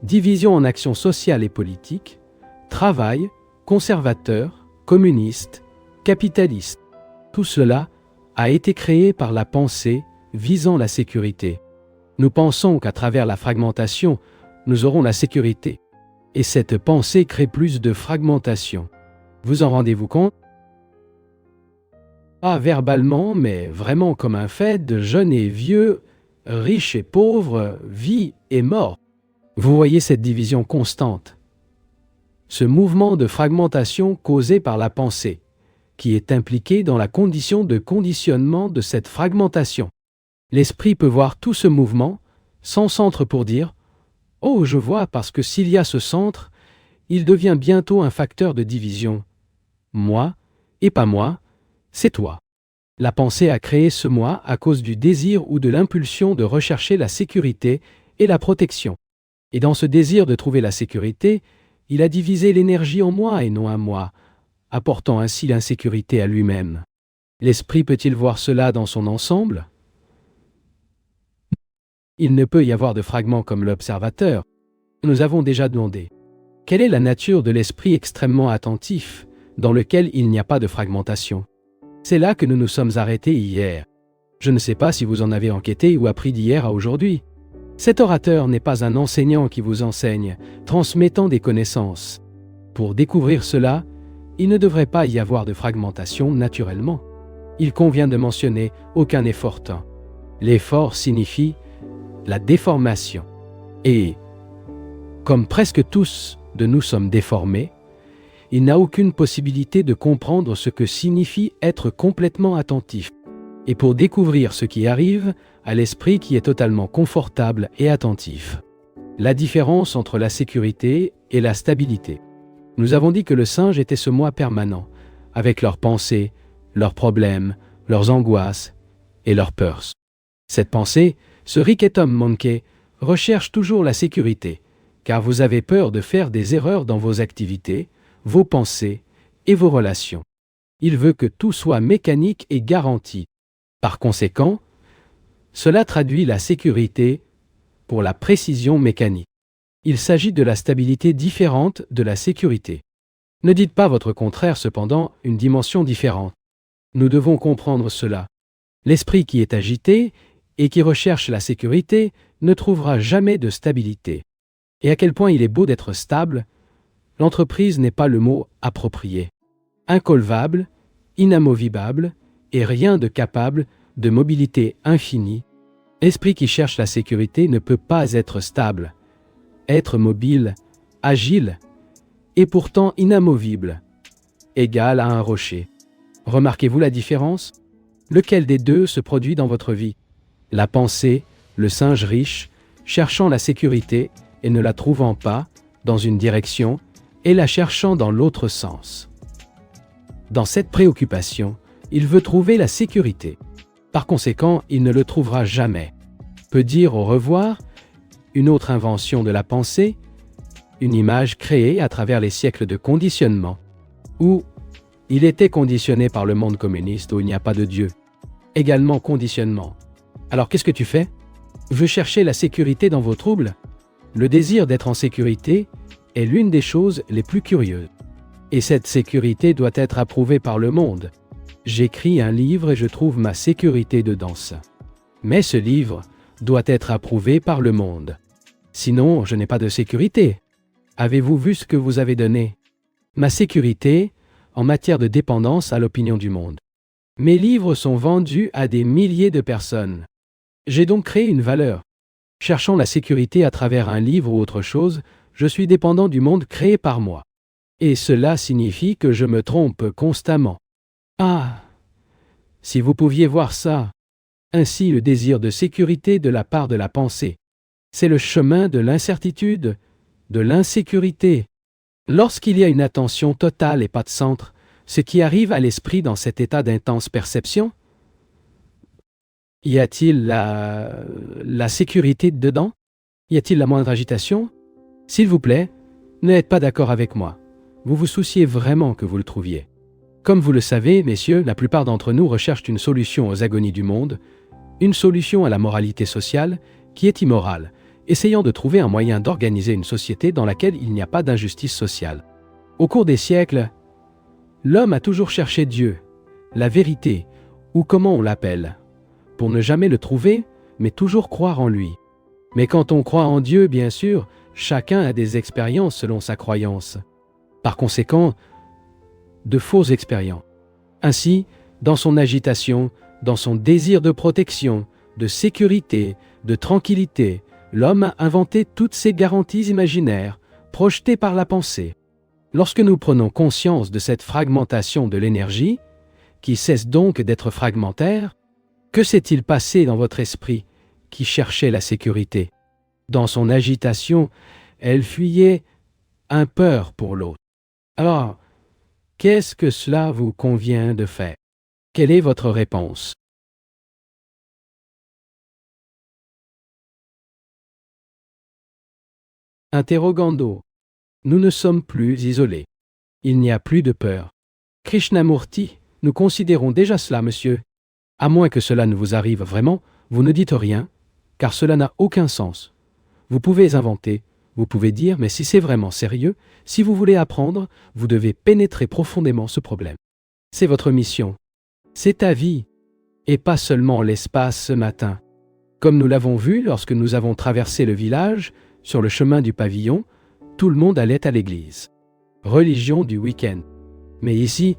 S1: division en actions sociales et politiques, travail, conservateur, communiste, capitaliste. Tout cela a été créé par la pensée visant la sécurité. Nous pensons qu'à travers la fragmentation, nous aurons la sécurité. Et cette pensée crée plus de fragmentation. Vous en rendez-vous compte? Pas verbalement, mais vraiment comme un fait de jeunes et vieux, riches et pauvres, vie et mort. Vous voyez cette division constante. Ce mouvement de fragmentation causé par la pensée, qui est impliqué dans la condition de conditionnement de cette fragmentation. L'esprit peut voir tout ce mouvement, sans centre pour dire « Oh, je vois, parce que s'il y a ce centre, il devient bientôt un facteur de division. Moi, et pas moi, c'est toi. » La pensée a créé ce moi à cause du désir ou de l'impulsion de rechercher la sécurité et la protection. Et dans ce désir de trouver la sécurité, il a divisé l'énergie en moi et non à moi, apportant ainsi l'insécurité à lui-même. L'esprit peut-il voir cela dans son ensemble? Il ne peut y avoir de fragments comme l'observateur. Nous avons déjà demandé. Quelle est la nature de l'esprit extrêmement attentif, dans lequel il n'y a pas de fragmentation? C'est là que nous nous sommes arrêtés hier. Je ne sais pas si vous en avez enquêté ou appris d'hier à aujourd'hui. Cet orateur n'est pas un enseignant qui vous enseigne, transmettant des connaissances. Pour découvrir cela, il ne devrait pas y avoir de fragmentation naturellement. Il convient de mentionner aucun effort. L'effort signifie la déformation. Et, comme presque tous de nous sommes déformés, il n'a aucune possibilité de comprendre ce que signifie être complètement attentif. Et pour découvrir ce qui arrive à l'esprit qui est totalement confortable et attentif. La différence entre la sécurité et la stabilité. Nous avons dit que le singe était ce moi permanent, avec leurs pensées, leurs problèmes, leurs angoisses et leurs peurs. Cette pensée, ce Ricketum Monkey, recherche toujours la sécurité, car vous avez peur de faire des erreurs dans vos activités, vos pensées et vos relations. Il veut que tout soit mécanique et garanti. Par conséquent, cela traduit la sécurité pour la précision mécanique. Il s'agit de la stabilité différente de la sécurité. Ne dites pas votre contraire cependant, une dimension différente. Nous devons comprendre cela. L'esprit qui est agité et qui recherche la sécurité ne trouvera jamais de stabilité. Et à quel point il est beau d'être stable, l'entreprise n'est pas le mot approprié. Incolvable, inamovible et rien de capable de mobilité infinie, l'esprit qui cherche la sécurité ne peut pas être stable, être mobile, agile et pourtant inamovible, égal à un rocher. Remarquez-vous la différence? Lequel des deux se produit dans votre vie? La pensée, le singe riche, cherchant la sécurité et ne la trouvant pas dans une direction et la cherchant dans l'autre sens. Dans cette préoccupation, il veut trouver la sécurité. Par conséquent, il ne le trouvera jamais. Peut dire au revoir, une autre invention de la pensée, une image créée à travers les siècles de conditionnement, où il était conditionné par le monde communiste où il n'y a pas de Dieu. Également conditionnement. Alors qu'est-ce que tu fais? Veux chercher la sécurité dans vos troubles? Le désir d'être en sécurité est l'une des choses les plus curieuses. Et cette sécurité doit être approuvée par le monde. J'écris un livre et je trouve ma sécurité dedans. Mais ce livre doit être approuvé par le monde. Sinon, je n'ai pas de sécurité. Avez-vous vu ce que vous avez donné? Ma sécurité en matière de dépendance à l'opinion du monde. Mes livres sont vendus à des milliers de personnes. J'ai donc créé une valeur. Cherchant la sécurité à travers un livre ou autre chose, je suis dépendant du monde créé par moi. Et cela signifie que je me trompe constamment. Ah, Si vous pouviez voir ça. Ainsi le désir de sécurité de la part de la pensée. C'est le chemin de l'incertitude, de l'insécurité. Lorsqu'il y a une attention totale et pas de centre, ce qui arrive à l'esprit dans cet état d'intense perception, y a-t-il la sécurité dedans? Y a-t-il la moindre agitation? S'il vous plaît, n'êtes pas d'accord avec moi. Vous vous souciez vraiment que vous le trouviez. Comme vous le savez, messieurs, la plupart d'entre nous recherchent une solution aux agonies du monde, une solution à la moralité sociale qui est immorale, essayant de trouver un moyen d'organiser une société dans laquelle il n'y a pas d'injustice sociale. Au cours des siècles, l'homme a toujours cherché Dieu, la vérité, ou comment on l'appelle, pour ne jamais le trouver, mais toujours croire en lui. Mais quand on croit en Dieu, bien sûr, chacun a des expériences selon sa croyance. Par conséquent, de fausses expériences. Ainsi, dans son agitation, dans son désir de protection, de sécurité, de tranquillité, l'homme a inventé toutes ces garanties imaginaires, projetées par la pensée. Lorsque nous prenons conscience de cette fragmentation de l'énergie, qui cesse donc d'être fragmentaire, que s'est-il passé dans votre esprit qui cherchait la sécurité? Dans son agitation, elle fuyait un peur pour l'autre. Alors, qu'est-ce que cela vous convient de faire? Quelle est votre réponse? Interrogando. Nous ne sommes plus isolés. Il n'y a plus de peur. Krishnamurti, nous considérons déjà cela, monsieur. À moins que cela ne vous arrive vraiment, vous ne dites rien, car cela n'a aucun sens. Vous pouvez inventer, vous pouvez dire, mais si c'est vraiment sérieux, si vous voulez apprendre, vous devez pénétrer profondément ce problème. C'est votre mission. C'est ta vie, et pas seulement l'espace ce matin. Comme nous l'avons vu lorsque nous avons traversé le village, sur le chemin du pavillon, tout le monde allait à l'église. Religion du week-end. Mais ici,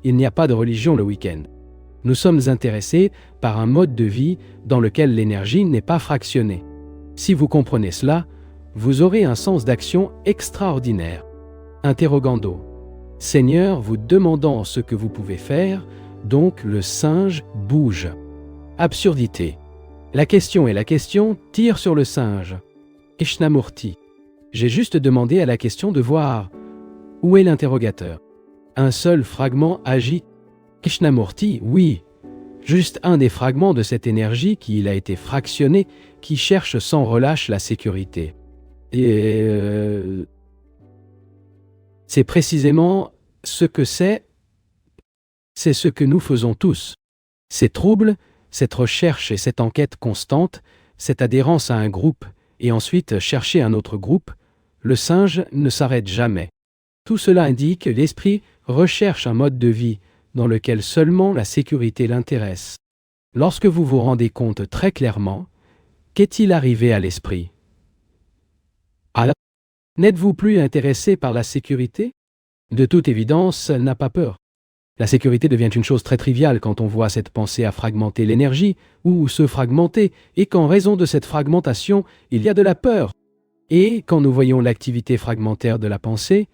S1: il n'y a pas de religion le week-end. Nous sommes intéressés par un mode de vie dans lequel l'énergie n'est pas fractionnée. Si vous comprenez cela, vous aurez un sens d'action extraordinaire. Interrogando. Seigneur, vous demandant ce que vous pouvez faire, donc le singe bouge. Absurdité. La question et la question tirent sur le singe. Krishnamurti. J'ai juste demandé à la question de voir où est l'interrogateur. Un seul fragment agit. Krishnamurti, oui, juste un des fragments de cette énergie qui il a été fractionné, qui cherche sans relâche la sécurité. Et c'est précisément ce que c'est ce que nous faisons tous. Ces troubles, cette recherche et cette enquête constante, cette adhérence à un groupe et ensuite chercher un autre groupe, le singe ne s'arrête jamais. Tout cela indique que l'esprit recherche un mode de vie dans lequel seulement la sécurité l'intéresse. Lorsque vous vous rendez compte très clairement, qu'est-il arrivé à l'esprit? Alors, n'êtes-vous plus intéressé par la sécurité? De toute évidence, elle n'a pas peur. La sécurité devient une chose très triviale quand on voit cette pensée à fragmenter l'énergie, ou se fragmenter, et qu'en raison de cette fragmentation, il y a de la peur. Et quand nous voyons l'activité fragmentaire de la pensée,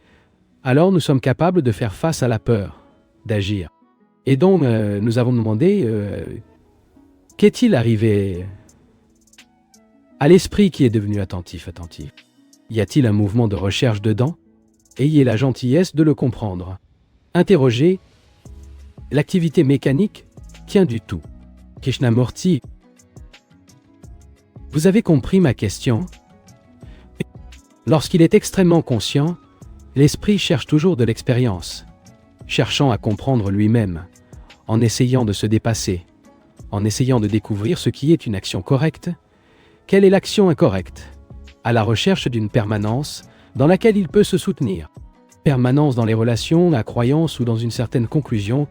S1: alors nous sommes capables de faire face à la peur, d'agir. Et donc, nous avons demandé, qu'est-il arrivé à l'esprit qui est devenu attentif? Y a-t-il un mouvement de recherche dedans? Ayez la gentillesse de le comprendre. Interrogez. L'activité mécanique tient du tout. Krishnamurti. Vous avez compris ma question? Lorsqu'il est extrêmement conscient, l'esprit cherche toujours de l'expérience, cherchant à comprendre lui-même, en essayant de se dépasser, en essayant de découvrir ce qui est une action correcte. Quelle est l'action incorrecte? À la recherche d'une permanence dans laquelle il peut se soutenir. Permanence dans les relations, la croyance ou dans une certaine conclusion.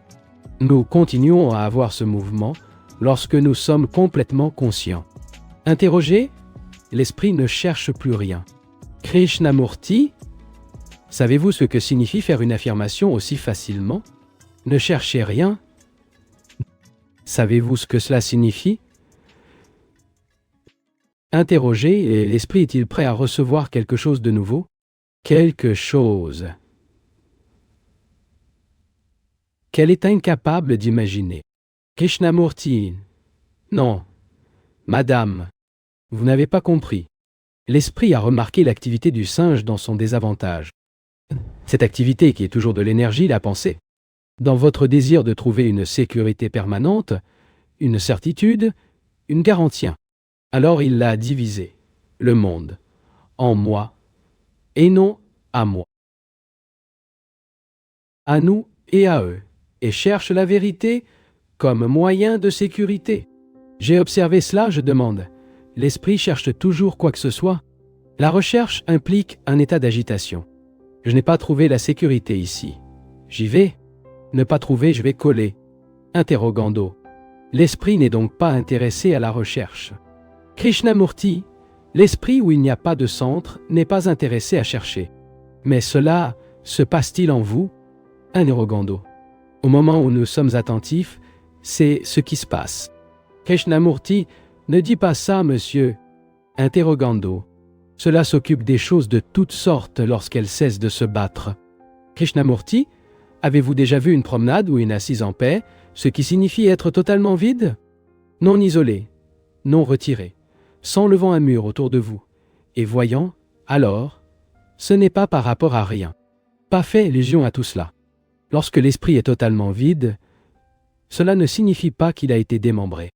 S1: Nous continuons à avoir ce mouvement lorsque nous sommes complètement conscients. Interrogé, l'esprit ne cherche plus rien. Krishnamurti, savez-vous ce que signifie faire une affirmation aussi facilement? Ne cherchez rien. Savez-vous ce que cela signifie? Interrogé, et l'esprit est-il prêt à recevoir quelque chose de nouveau? Quelque chose qu'elle est incapable d'imaginer. Krishnamurti. Non. Madame. Vous n'avez pas compris. L'esprit a remarqué l'activité du singe dans son désavantage. Cette activité qui est toujours de l'énergie, la pensée. Dans votre désir de trouver une sécurité permanente, une certitude, une garantie. Alors il l'a divisé, le monde, en moi, et non à moi. À nous et à eux, et cherche la vérité comme moyen de sécurité. J'ai observé cela, je demande. L'esprit cherche toujours quoi que ce soit. La recherche implique un état d'agitation. Je n'ai pas trouvé la sécurité ici. J'y vais. Ne pas trouver, je vais coller. Interrogando. L'esprit n'est donc pas intéressé à la recherche. Krishnamurti, l'esprit où il n'y a pas de centre n'est pas intéressé à chercher. Mais cela se passe-t-il en vous? Interrogando. Au moment où nous sommes attentifs, c'est ce qui se passe. Krishnamurti, ne dis pas ça, monsieur. Interrogando. Cela s'occupe des choses de toutes sortes lorsqu'elles cessent de se battre. Krishnamurti, avez-vous déjà vu une promenade ou une assise en paix, ce qui signifie être totalement vide? Non isolé, non retiré, sans levant un mur autour de vous, et voyant, alors, ce n'est pas par rapport à rien. Pas fait allusion à tout cela. Lorsque l'esprit est totalement vide, cela ne signifie pas qu'il a été démembré.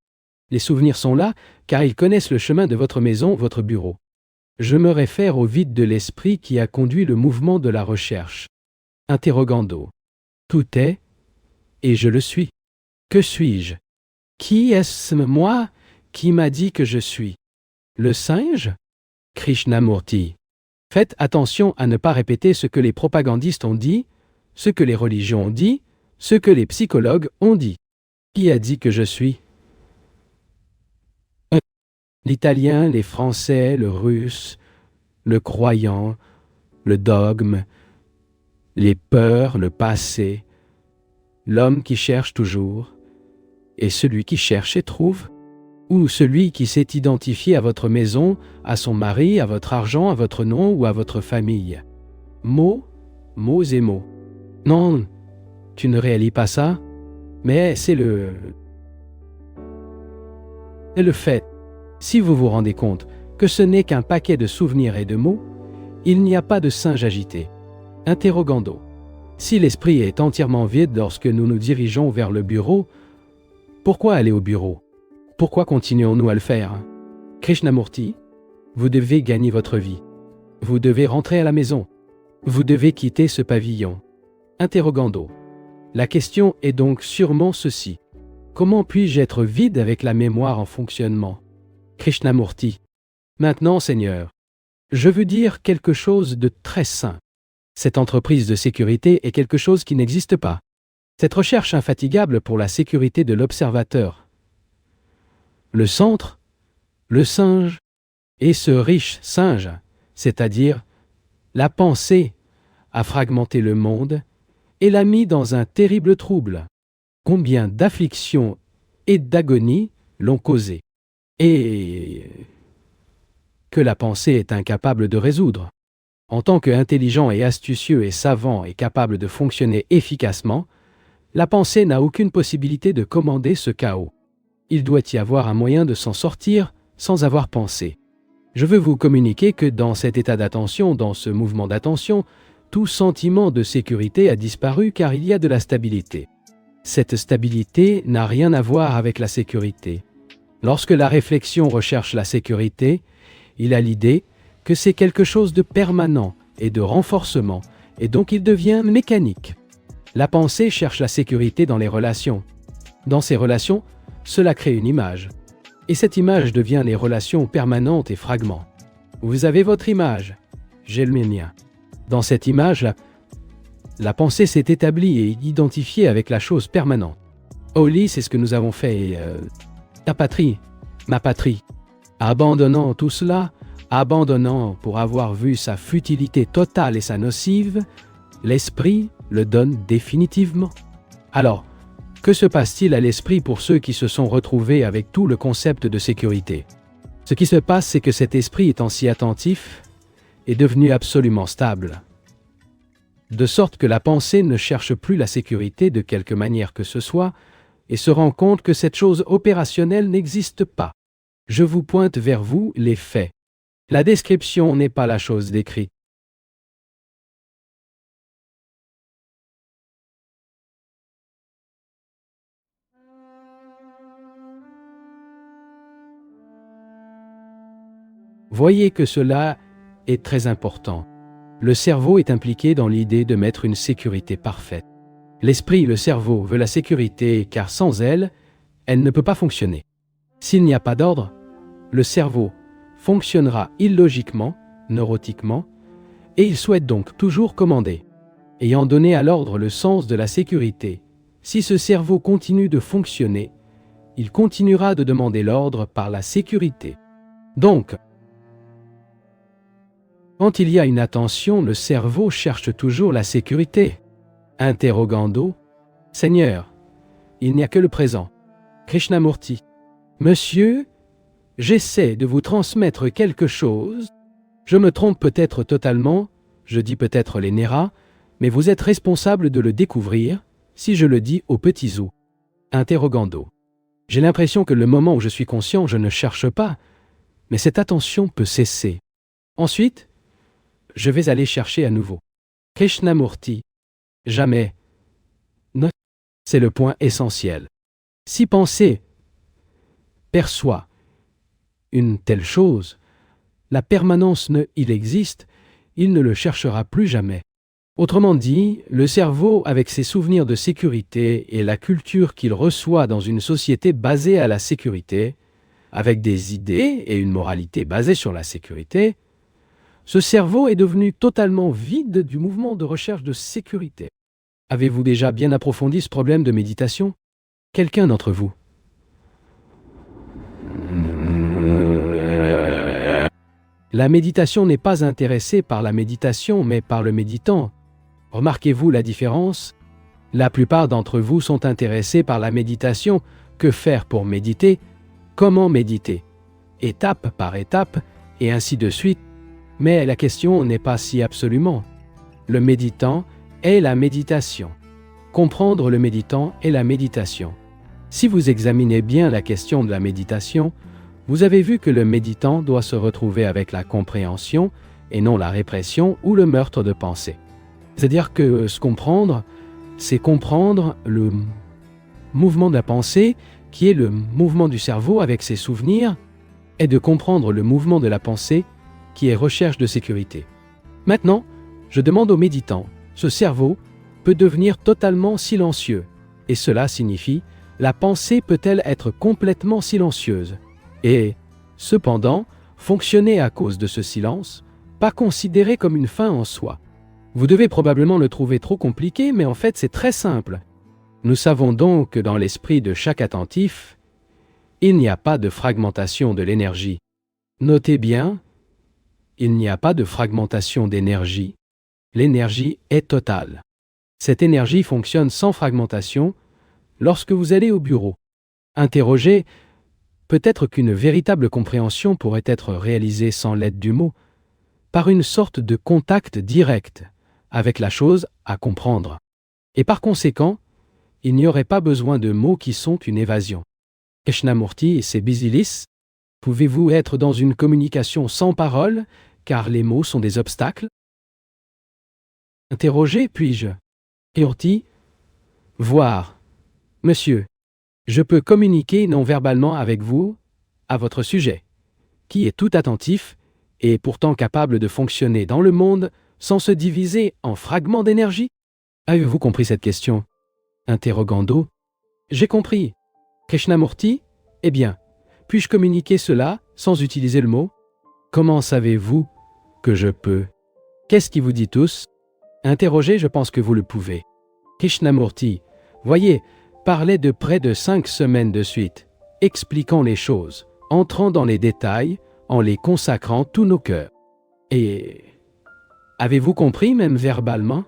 S1: Les souvenirs sont là, car ils connaissent le chemin de votre maison, votre bureau. Je me réfère au vide de l'esprit qui a conduit le mouvement de la recherche. Interrogando. Tout est, et je le suis. Que suis-je? Qui est-ce moi qui m'a dit que je suis? Le singe? Krishnamurti. Faites attention à ne pas répéter ce que les propagandistes ont dit, ce que les religions ont dit, ce que les psychologues ont dit. Qui a dit que je suis? L'italien, les français, le russe, le croyant, le dogme, les peurs, le passé, l'homme qui cherche toujours, et celui qui cherche et trouve, ou celui qui s'est identifié à votre maison, à son mari, à votre argent, à votre nom ou à votre famille. Mots, mots et mots. Non, tu ne réalises pas ça, mais c'est le fait. Si vous vous rendez compte que ce n'est qu'un paquet de souvenirs et de mots, il n'y a pas de singe agité. Interrogando. Si l'esprit est entièrement vide lorsque nous nous dirigeons vers le bureau, pourquoi aller au bureau? Pourquoi continuons-nous à le faire? Krishnamurti, vous devez gagner votre vie. Vous devez rentrer à la maison. Vous devez quitter ce pavillon. Interrogando. La question est donc sûrement ceci. Comment puis-je être vide avec la mémoire en fonctionnement? Krishnamurti. Maintenant, Seigneur, je veux dire quelque chose de très sain. Cette entreprise de sécurité est quelque chose qui n'existe pas. Cette recherche infatigable pour la sécurité de l'observateur. Le centre, le singe, et ce riche singe, c'est-à-dire la pensée, a fragmenté le monde et l'a mis dans un terrible trouble. Combien d'afflictions et d'agonies l'ont causé, et que la pensée est incapable de résoudre. En tant qu'intelligent et astucieux et savant et capable de fonctionner efficacement, la pensée n'a aucune possibilité de commander ce chaos. Il doit y avoir un moyen de s'en sortir sans avoir pensé. Je veux vous communiquer que dans cet état d'attention, dans ce mouvement d'attention, tout sentiment de sécurité a disparu car il y a de la stabilité. Cette stabilité n'a rien à voir avec la sécurité. Lorsque la réflexion recherche la sécurité, il a l'idée que c'est quelque chose de permanent et de renforcement, et donc il devient mécanique. La pensée cherche la sécurité dans les relations. Dans ces relations, cela crée une image. Et cette image devient les relations permanentes et fragments. Vous avez votre image, j'ai le mien. Dans cette image, la pensée s'est établie et identifiée avec la chose permanente. Oli, c'est ce que nous avons fait. Ta patrie, ma patrie. Abandonnant tout cela, abandonnant pour avoir vu sa futilité totale et sa nocive, l'esprit le donne définitivement. Alors, que se passe-t-il à l'esprit pour ceux qui se sont retrouvés avec tout le concept de sécurité? Ce qui se passe, c'est que cet esprit étant si attentif, est devenu absolument stable. De sorte que la pensée ne cherche plus la sécurité de quelque manière que ce soit, et se rend compte que cette chose opérationnelle n'existe pas. Je vous pointe vers vous les faits. La description n'est pas la chose décrite. Voyez que cela est très important. Le cerveau est impliqué dans l'idée de mettre une sécurité parfaite. L'esprit, le cerveau, veut la sécurité car sans elle, elle ne peut pas fonctionner. S'il n'y a pas d'ordre, le cerveau fonctionnera illogiquement, neurotiquement, et il souhaite donc toujours commander. Ayant donné à l'ordre le sens de la sécurité, si ce cerveau continue de fonctionner, il continuera de demander l'ordre par la sécurité. Donc, quand il y a une attention, le cerveau cherche toujours la sécurité. Interrogando, Seigneur, il n'y a que le présent. Krishnamurti, Monsieur, j'essaie de vous transmettre quelque chose. Je me trompe peut-être totalement, je dis peut-être les néras, mais vous êtes responsable de le découvrir, si je le dis aux petits os. Interrogando. J'ai l'impression que le moment où je suis conscient, je ne cherche pas, mais cette attention peut cesser. Ensuite, je vais aller chercher à nouveau. Krishnamurti. Jamais. Note. C'est le point essentiel. Si penser perçoit une telle chose, la permanence il existe, il ne le cherchera plus jamais. Autrement dit, le cerveau, avec ses souvenirs de sécurité et la culture qu'il reçoit dans une société basée à la sécurité, avec des idées et une moralité basée sur la sécurité, ce cerveau est devenu totalement vide du mouvement de recherche de sécurité. Avez-vous déjà bien approfondi ce problème de méditation? Quelqu'un d'entre vous? La méditation n'est pas intéressée par la méditation, mais par le méditant. Remarquez-vous la différence? La plupart d'entre vous sont intéressés par la méditation. Que faire pour méditer? Comment méditer? Étape par étape, et ainsi de suite. Mais la question n'est pas si absolument. Le méditant est la méditation. Comprendre le méditant est la méditation. Si vous examinez bien la question de la méditation, vous avez vu que le méditant doit se retrouver avec la compréhension et non la répression ou le meurtre de pensée. C'est-à-dire que se comprendre, c'est comprendre le mouvement de la pensée, qui est le mouvement du cerveau avec ses souvenirs, et de comprendre le mouvement de la pensée, qui est recherche de sécurité. Maintenant, je demande au méditant, ce cerveau peut devenir totalement silencieux, et cela signifie, la pensée peut-elle être complètement silencieuse, et, cependant, fonctionner à cause de ce silence, pas considéré comme une fin en soi. Vous devez probablement le trouver trop compliqué, mais en fait c'est très simple. Nous savons donc que dans l'esprit de chaque attentif, il n'y a pas de fragmentation de l'énergie. Notez bien, il n'y a pas de fragmentation d'énergie. L'énergie est totale. Cette énergie fonctionne sans fragmentation lorsque vous allez au bureau. Interrogez, peut-être qu'une véritable compréhension pourrait être réalisée sans l'aide du mot, par une sorte de contact direct avec la chose à comprendre. Et par conséquent, il n'y aurait pas besoin de mots qui sont une évasion. Krishnamurti et ses bisilis, pouvez-vous être dans une communication sans parole, car les mots sont des obstacles? Interrogé, puis-je? Murti, voir. Monsieur, je peux communiquer non-verbalement avec vous, à votre sujet, qui est tout attentif et pourtant capable de fonctionner dans le monde sans se diviser en fragments d'énergie? Avez-vous compris cette question? Interrogando. J'ai compris. Krishnamurti, eh bien, puis-je communiquer cela sans utiliser le mot? Comment savez-vous que je peux? Qu'est-ce qui vous dit tous? Interrogez, je pense que vous le pouvez. Krishnamurti, voyez, parlait de près de 5 semaines de suite, expliquant les choses, entrant dans les détails, en les consacrant tous nos cœurs. Et avez-vous compris même verbalement?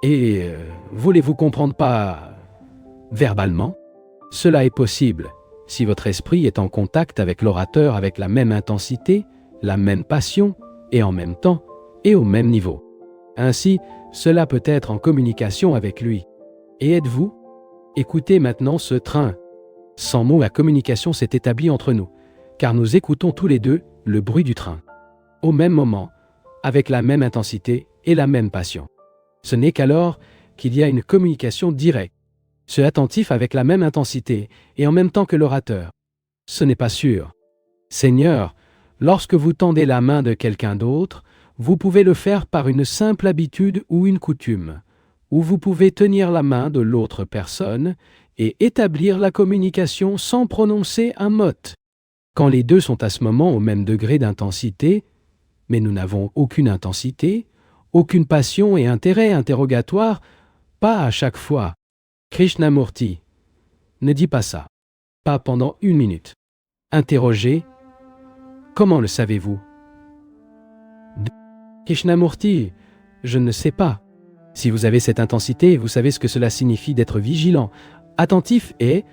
S1: Et voulez-vous comprendre pas verbalement? Cela est possible si votre esprit est en contact avec l'orateur avec la même intensité, la même passion, et en même temps, et au même niveau. Ainsi, cela peut être en communication avec lui. Et êtes-vous? Écoutez maintenant ce train. Sans mots, la communication s'est établie entre nous, car nous écoutons tous les deux le bruit du train. Au même moment, avec la même intensité et la même passion. Ce n'est qu'alors qu'il y a une communication directe. Ce attentif avec la même intensité et en même temps que l'orateur. Ce n'est pas sûr. Seigneur, lorsque vous tendez la main de quelqu'un d'autre, vous pouvez le faire par une simple habitude ou une coutume, ou vous pouvez tenir la main de l'autre personne et établir la communication sans prononcer un mot. Quand les deux sont à ce moment au même degré d'intensité, mais nous n'avons aucune intensité, aucune passion et intérêt interrogatoire, pas à chaque fois. Krishnamurti, ne dis pas ça. Pas pendant 1 minute. Interrogez, comment le savez-vous? Krishnamurti, je ne sais pas. Si vous avez cette intensité, vous savez ce que cela signifie d'être vigilant, attentif et,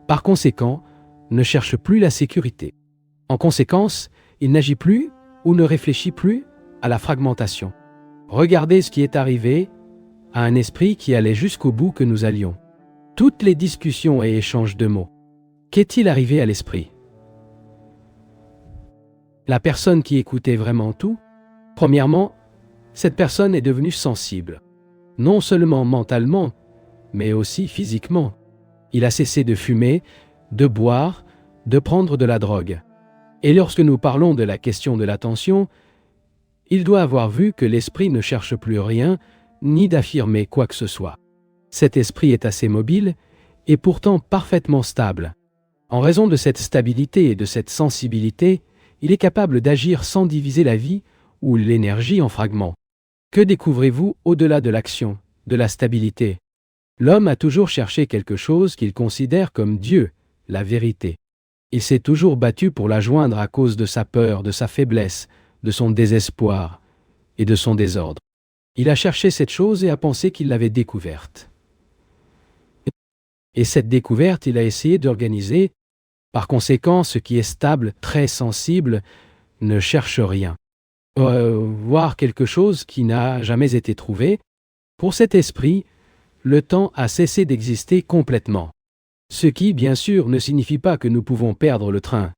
S1: par conséquent, ne cherche plus la sécurité. En conséquence, il n'agit plus ou ne réfléchit plus à la fragmentation. Regardez ce qui est arrivé à un esprit qui allait jusqu'au bout que nous allions. Toutes les discussions et échanges de mots. Qu'est-il arrivé à l'esprit? La personne qui écoutait vraiment tout, premièrement, cette personne est devenue sensible. Non seulement mentalement, mais aussi physiquement. Il a cessé de fumer, de boire, de prendre de la drogue. Et lorsque nous parlons de la question de l'attention, il doit avoir vu que l'esprit ne cherche plus rien, ni d'affirmer quoi que ce soit. Cet esprit est assez mobile, et pourtant parfaitement stable. En raison de cette stabilité et de cette sensibilité, il est capable d'agir sans diviser la vie ou l'énergie en fragments. Que découvrez-vous au-delà de l'action, de la stabilité? L'homme a toujours cherché quelque chose qu'il considère comme Dieu, la vérité. Il s'est toujours battu pour la joindre à cause de sa peur, de sa faiblesse, de son désespoir et de son désordre. Il a cherché cette chose et a pensé qu'il l'avait découverte. Et cette découverte, il a essayé d'organiser. Par conséquent, ce qui est stable, très sensible, ne cherche rien. Voir quelque chose qui n'a jamais été trouvé. Pour cet esprit, le temps a cessé d'exister complètement. Ce qui, bien sûr, ne signifie pas que nous pouvons perdre le train.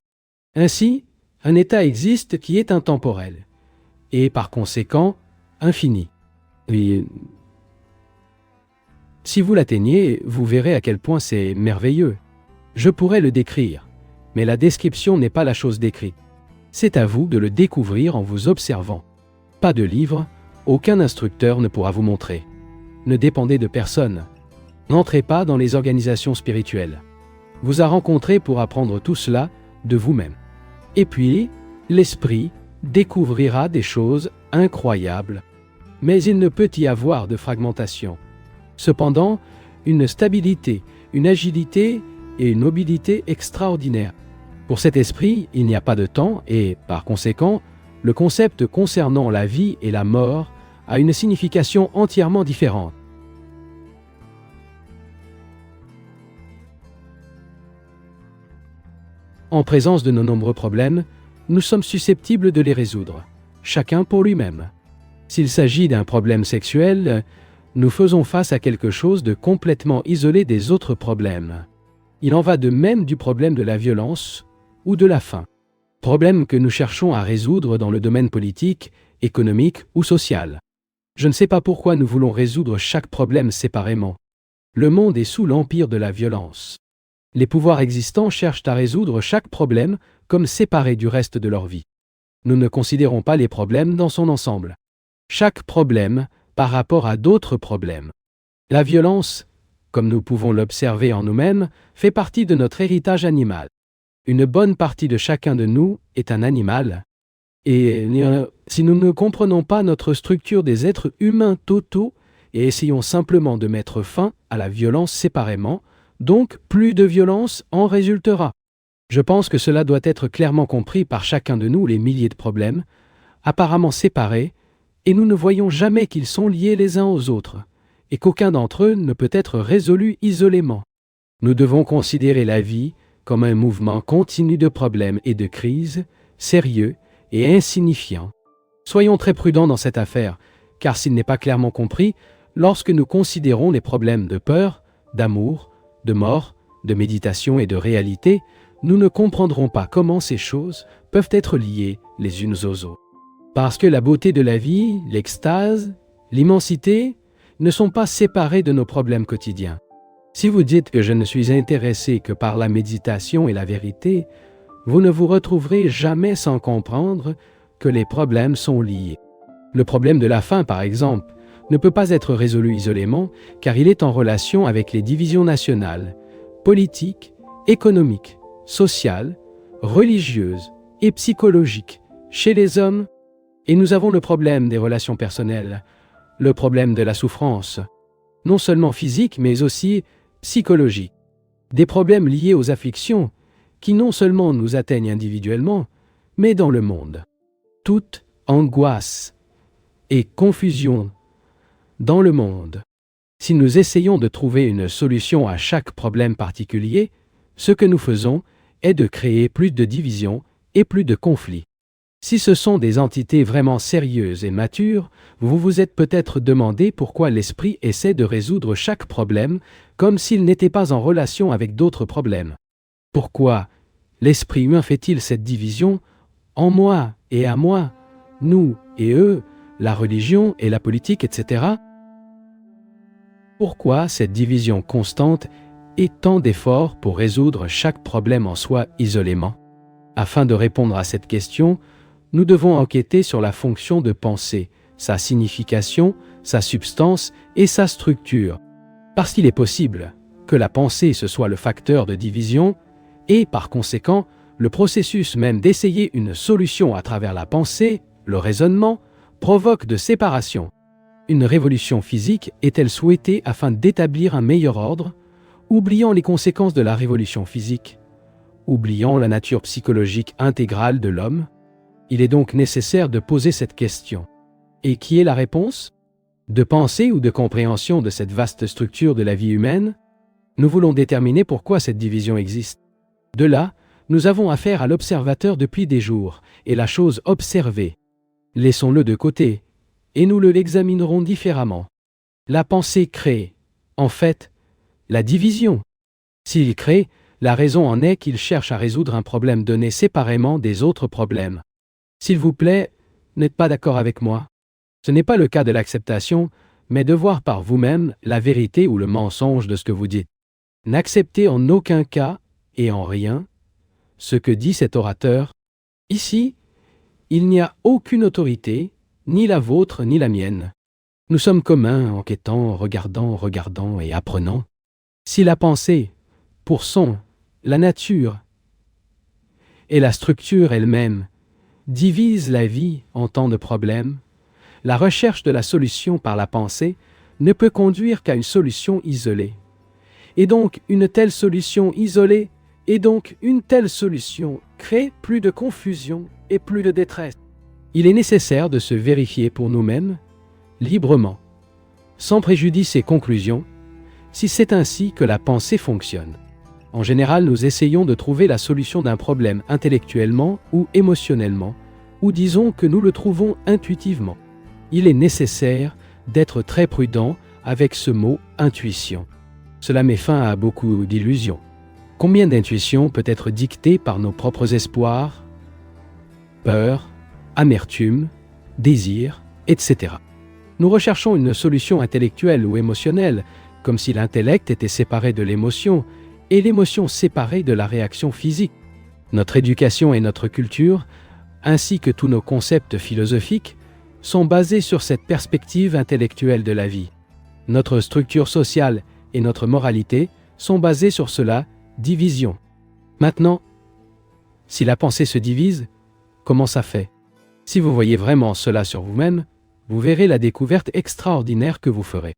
S1: Ainsi, un état existe qui est intemporel, et par conséquent, infini. Et si vous l'atteignez, vous verrez à quel point c'est merveilleux. Je pourrais le décrire, mais la description n'est pas la chose décrite. C'est à vous de le découvrir en vous observant. Pas de livre, aucun instructeur ne pourra vous montrer. Ne dépendez de personne. N'entrez pas dans les organisations spirituelles. Vous a rencontré pour apprendre tout cela de vous-même. Et puis, l'esprit découvrira des choses incroyables. Mais il ne peut y avoir de fragmentation. Cependant, une stabilité, une agilité et une mobilité extraordinaires. Pour cet esprit, il n'y a pas de temps et, par conséquent, le concept concernant la vie et la mort a une signification entièrement différente. En présence de nos nombreux problèmes, nous sommes susceptibles de les résoudre, chacun pour lui-même. S'il s'agit d'un problème sexuel, nous faisons face à quelque chose de complètement isolé des autres problèmes. Il en va de même du problème de la violence ou de la faim. Problème que nous cherchons à résoudre dans le domaine politique, économique ou social. Je ne sais pas pourquoi nous voulons résoudre chaque problème séparément. Le monde est sous l'empire de la violence. Les pouvoirs existants cherchent à résoudre chaque problème comme séparé du reste de leur vie. Nous ne considérons pas les problèmes dans son ensemble. Chaque problème par rapport à d'autres problèmes. La violence, comme nous pouvons l'observer en nous-mêmes, fait partie de notre héritage animal. Une bonne partie de chacun de nous est un animal. Et si nous ne comprenons pas notre structure des êtres humains totaux et essayons simplement de mettre fin à la violence séparément, donc plus de violence en résultera. Je pense que cela doit être clairement compris par chacun de nous, les milliers de problèmes, apparemment séparés, et nous ne voyons jamais qu'ils sont liés les uns aux autres, et qu'aucun d'entre eux ne peut être résolu isolément. Nous devons considérer la vie comme un mouvement continu de problèmes et de crises, sérieux et insignifiant. Soyons très prudents dans cette affaire, car s'il n'est pas clairement compris, lorsque nous considérons les problèmes de peur, d'amour, de mort, de méditation et de réalité, nous ne comprendrons pas comment ces choses peuvent être liées les unes aux autres. Parce que la beauté de la vie, l'extase, l'immensité ne sont pas séparées de nos problèmes quotidiens. Si vous dites que je ne suis intéressé que par la méditation et la vérité, vous ne vous retrouverez jamais sans comprendre que les problèmes sont liés. Le problème de la faim, par exemple, ne peut pas être résolu isolément car il est en relation avec les divisions nationales, politiques, économiques, sociales, religieuses et psychologiques chez les hommes. Et nous avons le problème des relations personnelles, le problème de la souffrance, non seulement physique mais aussi psychologique. Des problèmes liés aux afflictions qui non seulement nous atteignent individuellement, mais dans le monde. Toute angoisse et confusion dans le monde. Si nous essayons de trouver une solution à chaque problème particulier, ce que nous faisons est de créer plus de divisions et plus de conflits. Si ce sont des entités vraiment sérieuses et matures, vous vous êtes peut-être demandé pourquoi l'esprit essaie de résoudre chaque problème comme s'il n'était pas en relation avec d'autres problèmes. Pourquoi l'esprit humain fait-il cette division en moi et à moi, nous et eux, la religion et la politique, etc. Pourquoi cette division constante et tant d'efforts pour résoudre chaque problème en soi isolément? Afin de répondre à cette question, nous devons enquêter sur la fonction de pensée, sa signification, sa substance et sa structure. Parce qu'il est possible que la pensée ce soit le facteur de division et, par conséquent, le processus même d'essayer une solution à travers la pensée, le raisonnement, provoque de séparation. Une révolution physique est-elle souhaitée afin d'établir un meilleur ordre, oubliant les conséquences de la révolution physique, oubliant la nature psychologique intégrale de l'homme? Il est donc nécessaire de poser cette question. Et qui est la réponse? De pensée ou de compréhension de cette vaste structure de la vie humaine? Nous voulons déterminer pourquoi cette division existe. De là, nous avons affaire à l'observateur depuis des jours, et la chose observée. Laissons-le de côté, et nous l'examinerons différemment. La pensée crée, en fait, la division. S'il crée, la raison en est qu'il cherche à résoudre un problème donné séparément des autres problèmes. S'il vous plaît, n'êtes pas d'accord avec moi? Ce n'est pas le cas de l'acceptation, mais de voir par vous-même la vérité ou le mensonge de ce que vous dites. N'acceptez en aucun cas et en rien ce que dit cet orateur. Ici, il n'y a aucune autorité, ni la vôtre ni la mienne. Nous sommes communs, enquêtant, regardant et apprenant. Si la pensée, pour son, la nature et la structure elle-même, divise la vie en tant de problèmes, la recherche de la solution par la pensée ne peut conduire qu'à une solution isolée. Et donc, une telle solution isolée crée plus de confusion et plus de détresse. Il est nécessaire de se vérifier pour nous-mêmes, librement, sans préjudice et conclusion, si c'est ainsi que la pensée fonctionne. En général, nous essayons de trouver la solution d'un problème intellectuellement ou émotionnellement, ou disons que nous le trouvons intuitivement. Il est nécessaire d'être très prudent avec ce mot « intuition ». Cela met fin à beaucoup d'illusions. Combien d'intuitions peut être dictée par nos propres espoirs, peurs, amertume, désirs, etc. Nous recherchons une solution intellectuelle ou émotionnelle, comme si l'intellect était séparé de l'émotion, et l'émotion séparée de la réaction physique. Notre éducation et notre culture, ainsi que tous nos concepts philosophiques, sont basés sur cette perspective intellectuelle de la vie. Notre structure sociale et notre moralité sont basées sur cela, division. Maintenant, si la pensée se divise, comment ça fait? Si vous voyez vraiment cela sur vous-même, vous verrez la découverte extraordinaire que vous ferez.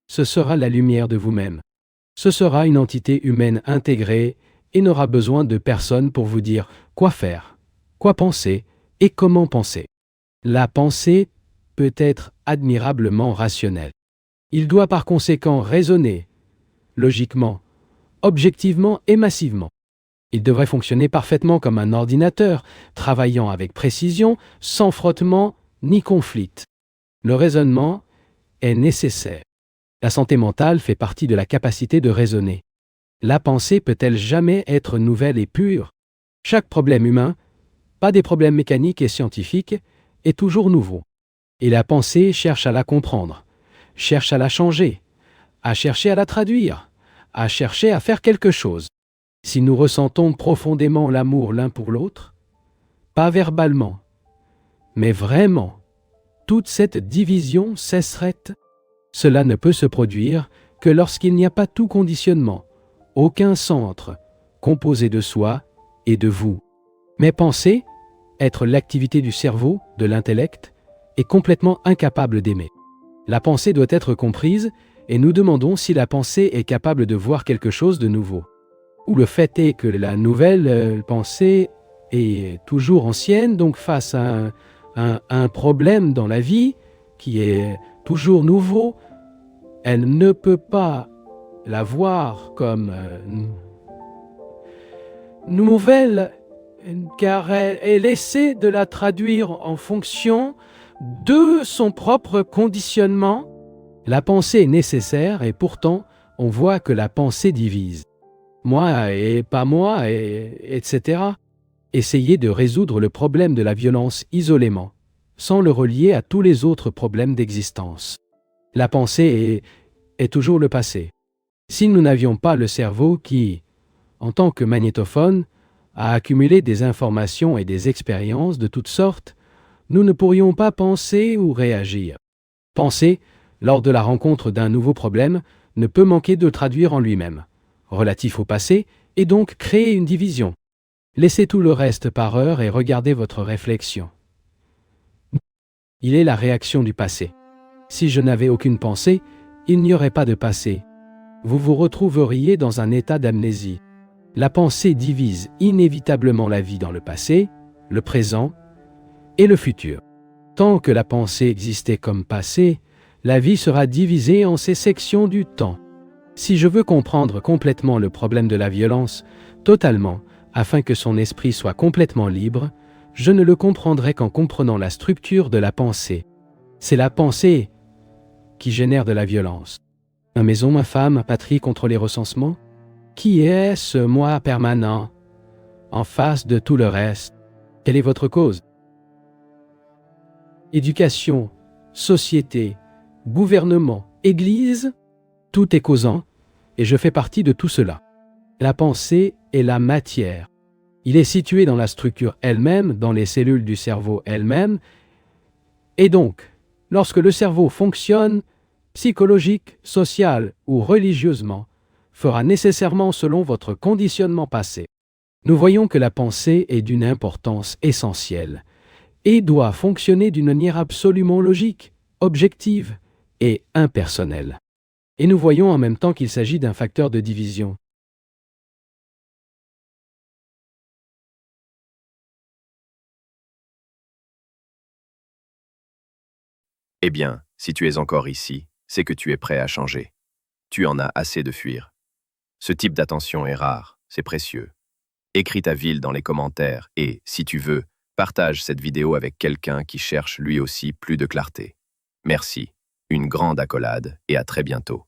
S1: Ce sera la lumière de vous-même. Ce sera une entité humaine intégrée et n'aura besoin de personne pour vous dire quoi faire, quoi penser et comment penser. La pensée peut être admirablement rationnelle. Il doit par conséquent raisonner, logiquement, objectivement et massivement. Il devrait fonctionner parfaitement comme un ordinateur, travaillant avec précision, sans frottement ni conflit. Le raisonnement est nécessaire. La santé mentale fait partie de la capacité de raisonner. La pensée peut-elle jamais être nouvelle et pure? Chaque problème humain, pas des problèmes mécaniques et scientifiques, est toujours nouveau. Et la pensée cherche à la comprendre, cherche à la changer, à chercher à la traduire, à chercher à faire quelque chose. Si nous ressentons profondément l'amour l'un pour l'autre, pas verbalement, mais vraiment, toute cette division cesserait. Cela ne peut se produire que lorsqu'il n'y a pas tout conditionnement, aucun centre, composé de soi et de vous. Mais penser, être l'activité du cerveau, de l'intellect, est complètement incapable d'aimer. La pensée doit être comprise et nous demandons si la pensée est capable de voir quelque chose de nouveau. Ou le fait est que la nouvelle pensée est toujours ancienne, donc face à un problème dans la vie qui est toujours nouveau, elle ne peut pas la voir comme nouvelle car elle essaie de la traduire en fonction de son propre conditionnement. La pensée est nécessaire et pourtant on voit que la pensée divise. Moi et pas moi, etc. Essayez de résoudre le problème de la violence isolément, sans le relier à tous les autres problèmes d'existence. La pensée est toujours le passé. Si nous n'avions pas le cerveau qui, en tant que magnétophone, a accumulé des informations et des expériences de toutes sortes, nous ne pourrions pas penser ou réagir. Penser, lors de la rencontre d'un nouveau problème, ne peut manquer de traduire en lui-même, relatif au passé, et donc créer une division. Laissez tout le reste par heure et regardez votre réflexion. Il est la réaction du passé. Si je n'avais aucune pensée, il n'y aurait pas de passé. Vous vous retrouveriez dans un état d'amnésie. La pensée divise inévitablement la vie dans le passé, le présent et le futur. Tant que la pensée existait comme passé, la vie sera divisée en ces sections du temps. Si je veux comprendre complètement le problème de la violence, totalement, afin que son esprit soit complètement libre, je ne le comprendrai qu'en comprenant la structure de la pensée. C'est la pensée qui génère de la violence. Ma maison, ma femme, ma patrie contre les recensements? Qui est ce moi permanent, en face de tout le reste? Quelle est votre cause? Éducation, société, gouvernement, Église, tout est causant, et je fais partie de tout cela. La pensée est la matière. Il est situé dans la structure elle-même, dans les cellules du cerveau elles-mêmes, et donc, lorsque le cerveau fonctionne, psychologique, social ou religieusement, fera nécessairement selon votre conditionnement passé. Nous voyons que la pensée est d'une importance essentielle et doit fonctionner d'une manière absolument logique, objective et impersonnelle. Et nous voyons en même temps qu'il s'agit d'un facteur de division.
S2: Eh bien, si tu es encore ici, c'est que tu es prêt à changer. Tu en as assez de fuir. Ce type d'attention est rare, c'est précieux. Écris ta ville dans les commentaires et, si tu veux, partage cette vidéo avec quelqu'un qui cherche lui aussi plus de clarté. Merci, une grande accolade et à très bientôt.